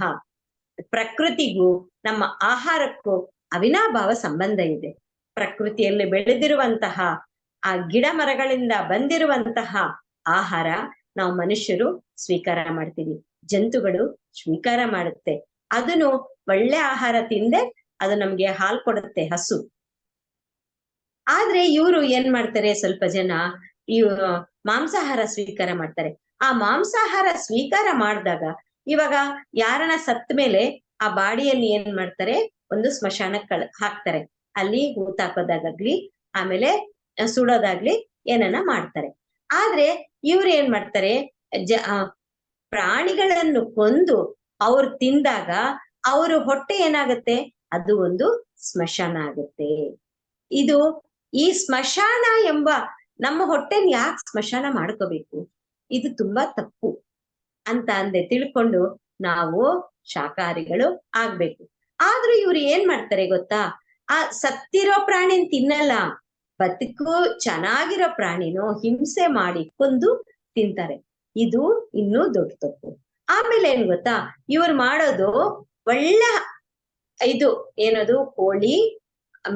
ಪ್ರಕೃತಿಗೂ ನಮ್ಮ ಆಹಾರಕ್ಕೂ ಅವಿನಾಭಾವ ಸಂಬಂಧ ಇದೆ. ಪ್ರಕೃತಿಯಲ್ಲಿ ಬೆಳೆದಿರುವಂತಹ ಆ ಗಿಡ ಮರಗಳಿಂದ ಬಂದಿರುವಂತಹ ಆಹಾರ ನಾವು ಮನುಷ್ಯರು ಸ್ವೀಕಾರ ಮಾಡ್ತೀವಿ, ಜಂತುಗಳು ಸ್ವೀಕಾರ ಮಾಡುತ್ತೆ. ಅದನ್ನು ಒಳ್ಳೆ ಆಹಾರ ತಿಂದೆ ಅದು ನಮ್ಗೆ ಹಾಲು ಕೊಡುತ್ತೆ, ಹಸು. ಆದ್ರೆ ಇವರು ಏನ್ ಮಾಡ್ತಾರೆ, ಸ್ವಲ್ಪ ಜನ ಇವ್ರು ಮಾಂಸಾಹಾರ ಸ್ವೀಕಾರ ಮಾಡ್ತಾರೆ. ಆ ಮಾಂಸಾಹಾರ ಸ್ವೀಕಾರ ಮಾಡಿದಾಗ ಇವಾಗ ಯಾರನ್ನ ಸತ್ತ ಮೇಲೆ ಆ ಬಾಡಿಯಲ್ಲಿ ಏನ್ ಮಾಡ್ತಾರೆ, ಒಂದು ಸ್ಮಶಾನಕ್ಕೆ ಹಾಕ್ತಾರೆ. ಅಲ್ಲಿ ಹೂತಾಕೋದಾಗ್ಲಿ, ಆಮೇಲೆ ಸುಡೋದಾಗ್ಲಿ ಏನನ್ನ ಮಾಡ್ತಾರೆ. ಆದ್ರೆ ಇವ್ರು ಏನ್ ಮಾಡ್ತಾರೆ, ಪ್ರಾಣಿಗಳನ್ನು ಕೊಂದು ಅವ್ರು ತಿಂದಾಗ ಅವ್ರ ಹೊಟ್ಟೆ ಏನಾಗುತ್ತೆ, ಅದು ಒಂದು ಸ್ಮಶಾನ ಆಗುತ್ತೆ. ಇದು ಈ ಸ್ಮಶಾನ ಎಂಬ ನಮ್ಮ ಹೊಟ್ಟೆನ ಯಾಕೆ ಸ್ಮಶಾನ ಮಾಡ್ಕೋಬೇಕು, ಇದು ತುಂಬಾ ತಪ್ಪು ಅಂತ ಅಂದೆ ತಿಳ್ಕೊಂಡು ನಾವು ಶಾಕಾಹಾರಿಗಳು ಆಗ್ಬೇಕು. ಆದ್ರೂ ಇವ್ರು ಏನ್ ಮಾಡ್ತಾರೆ ಗೊತ್ತಾ, ಆ ಸತ್ತಿರೋ ಪ್ರಾಣಿನ ತಿನ್ನಲ್ಲ, ಬದುಕು ಚೆನ್ನಾಗಿರೋ ಪ್ರಾಣಿನೋ ಹಿಂಸೆ ಮಾಡಿ ಕೊಂದು ತಿಂತಾರೆ. ಇದು ಇನ್ನೂ ದೊಡ್ಡ ತಪ್ಪು. ಆಮೇಲೆ ಏನ್ ಗೊತ್ತಾ, ಇವ್ರು ಮಾಡೋದು ಒಳ್ಳೆ ಇದು ಏನದು, ಕೋಳಿ,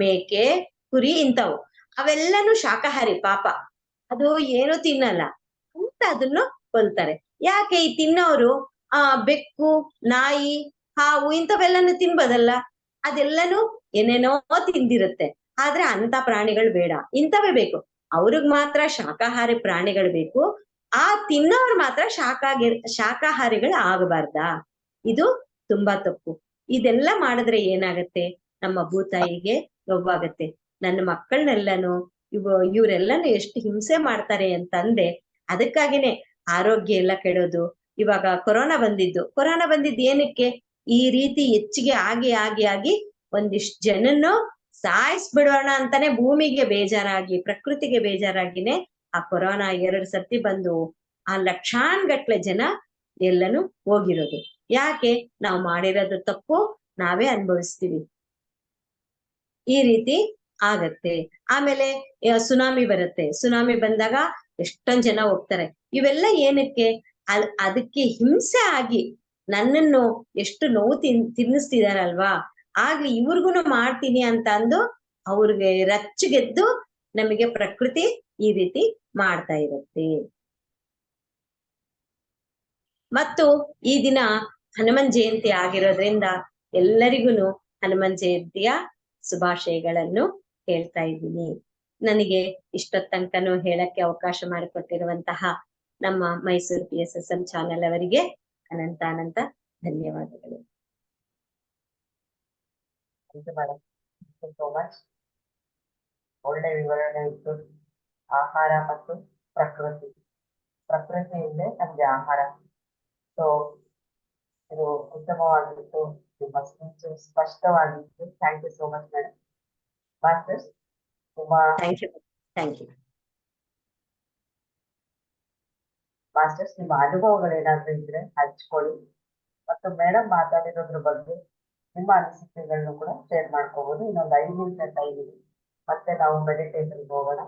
ಮೇಕೆ, ಕುರಿ ಇಂಥವು ಅವೆಲ್ಲನೂ ಶಾಕಾಹಾರಿ ಪಾಪ, ಅದು ಏನು ತಿನ್ನಲ್ಲ ಅಂತ ಅದನ್ನು ಕೊಲ್ತಾರೆ. ಯಾಕೆ? ಈ ತಿನ್ನೋರು ಬೆಕ್ಕು, ನಾಯಿ, ಹಾವು ಇಂಥವೆಲ್ಲನೂ ತಿನ್ಬೋದಲ್ಲ, ಅದೆಲ್ಲನೂ ಏನೇನೋ ತಿಂದಿರುತ್ತೆ. ಆದ್ರೆ ಅಂತ ಪ್ರಾಣಿಗಳು ಬೇಡ, ಇಂಥವೇ ಬೇಕು. ಅವ್ರಿಗ್ ಮಾತ್ರ ಶಾಕಾಹಾರಿ ಪ್ರಾಣಿಗಳು ಬೇಕು, ಆ ತಿನ್ನೋರು ಮಾತ್ರ ಶಾಕಾಹಾರಿಗಳು ಆಗಬಾರ್ದಾ? ಇದು ತುಂಬಾ ತಪ್ಪು. ಇದೆಲ್ಲ ಮಾಡಿದ್ರೆ ಏನಾಗತ್ತೆ, ನಮ್ಮ ಭೂತಾಯಿಗೆ ನೋವಾಗತ್ತೆ. ನನ್ನ ಮಕ್ಕಳನ್ನೆಲ್ಲನು ಇವ್ರೆಲ್ಲಾನು ಎಷ್ಟು ಹಿಂಸೆ ಮಾಡ್ತಾರೆ ಅಂತಂದೆ. ಅದಕ್ಕಾಗಿನೇ ಆರೋಗ್ಯ ಎಲ್ಲ ಕೆಡೋದು. ಇವಾಗ ಕೊರೋನಾ ಬಂದಿದ್ದು ಏನಕ್ಕೆ, ಈ ರೀತಿ ಹೆಚ್ಚಿಗೆ ಆಗಿ ಒಂದಿಷ್ಟು ಜನನ್ನು ಸಾಯಿಸ್ಬಿಡೋಣ ಅಂತಾನೆ ಭೂಮಿಗೆ ಬೇಜಾರಾಗಿ, ಪ್ರಕೃತಿಗೆ ಬೇಜಾರಾಗಿನೇ ಆ ಕೊರೋನಾ 2 ಸರ್ತಿ ಬಂದು ಆ ಲಕ್ಷಾನ್ಗಟ್ಲೆ ಜನ ಎಲ್ಲನೂ ಹೋಗಿರೋದು. ಯಾಕೆ? ನಾವು ಮಾಡಿರೋದು ತಪ್ಪು ನಾವೇ ಅನುಭವಿಸ್ತೀವಿ. ಈ ರೀತಿ ಆಗತ್ತೆ. ಆಮೇಲೆ ಸುನಾಮಿ ಬರುತ್ತೆ, ಸುನಾಮಿ ಬಂದಾಗ ಎಷ್ಟೊಂದ್ ಜನ ಹೋಗ್ತಾರೆ. ಇವೆಲ್ಲ ಏನಕ್ಕೆ? ಅದಕ್ಕೆ ಹಿಂಸೆ ಆಗಿ ನನ್ನನ್ನು ಎಷ್ಟು ನೋವು ತಿನ್ನಿಸ್ತಿದಾರಲ್ವಾ, ಆಗ್ಲಿ ಇವ್ರಿಗೂನು ಮಾಡ್ತೀನಿ ಅಂತ ಅಂದು ಅವ್ರಿಗೆ ರಚ್ಚಗೆದ್ದು ನಮಗೆ ಪ್ರಕೃತಿ ಈ ರೀತಿ ಮಾಡ್ತಾ ಇರುತ್ತೆ. ಮತ್ತು ಈ ದಿನ ಹನುಮನ್ ಜಯಂತಿ ಆಗಿರೋದ್ರಿಂದ ಎಲ್ಲರಿಗೂ ಹನುಮನ್ ಜಯಂತಿಯ ಶುಭಾಶಯಗಳನ್ನು ಹೇಳ್ತಾ ಇದ್ದೀನಿ. ನನಗೆ ಇಷ್ಟೊತ್ತ ತನಕನೂ ಹೇಳಕ್ಕೆ ಅವಕಾಶ ಮಾಡಿಕೊಟ್ಟಿರುವಂತಹ ನಮ್ಮ ಮೈಸೂರು PSSM ಚಾನೆಲ್ ಅವರಿಗೆ ಅನಂತ ಧನ್ಯವಾದಗಳು. ಇದು ಮೇಡಮ್ ಸೋ ಮಚ್. ಒಳ್ಳೆ ವಿವರಣೆ ಇತ್ತು. ಆಹಾರ ಮತ್ತು ಪ್ರಕೃತಿ, ಪ್ರಕೃತಿಯಿಂದಲೇ ನಮ್ಗೆ ಆಹಾರ. ಸೊ ಇದು ಉತ್ತಮವಾಗಿತ್ತು. ನಿಮ್ಮ ಸ್ಪೀಚ್ ಸ್ಪಷ್ಟವಾಗಿತ್ತು. Thank you so much madam. Masters, ನಿಮ್ಮ ಥ್ಯಾಂಕ್ ಯು. ಮಾಸ್ಟರ್ಸ್, ನಿಮ್ಮ ಅನುಭವಗಳೇನಾದ್ರೂ ಇದ್ರೆ ಹಂಚ್ಕೊಳ್ಳಿ. ಮತ್ತು ಮೇಡಮ್ ಮಾತಾಡಿರೋದ್ರ ಬಗ್ಗೆ ನಿಮ್ಮ ಅನಿಸಿಕೆಗಳನ್ನು ಕೂಡ ಶೇರ್ ಮಾಡ್ಕೋಬಹುದು. ಇನ್ನೊಂದು 5 ನಿಮಿಷ ಟೈಮ್ ಇದೆ, ಮತ್ತೆ ನಾವು ಮೆಡಿಟೇಷನ್ಗೆ ಹೋಗೋಣ.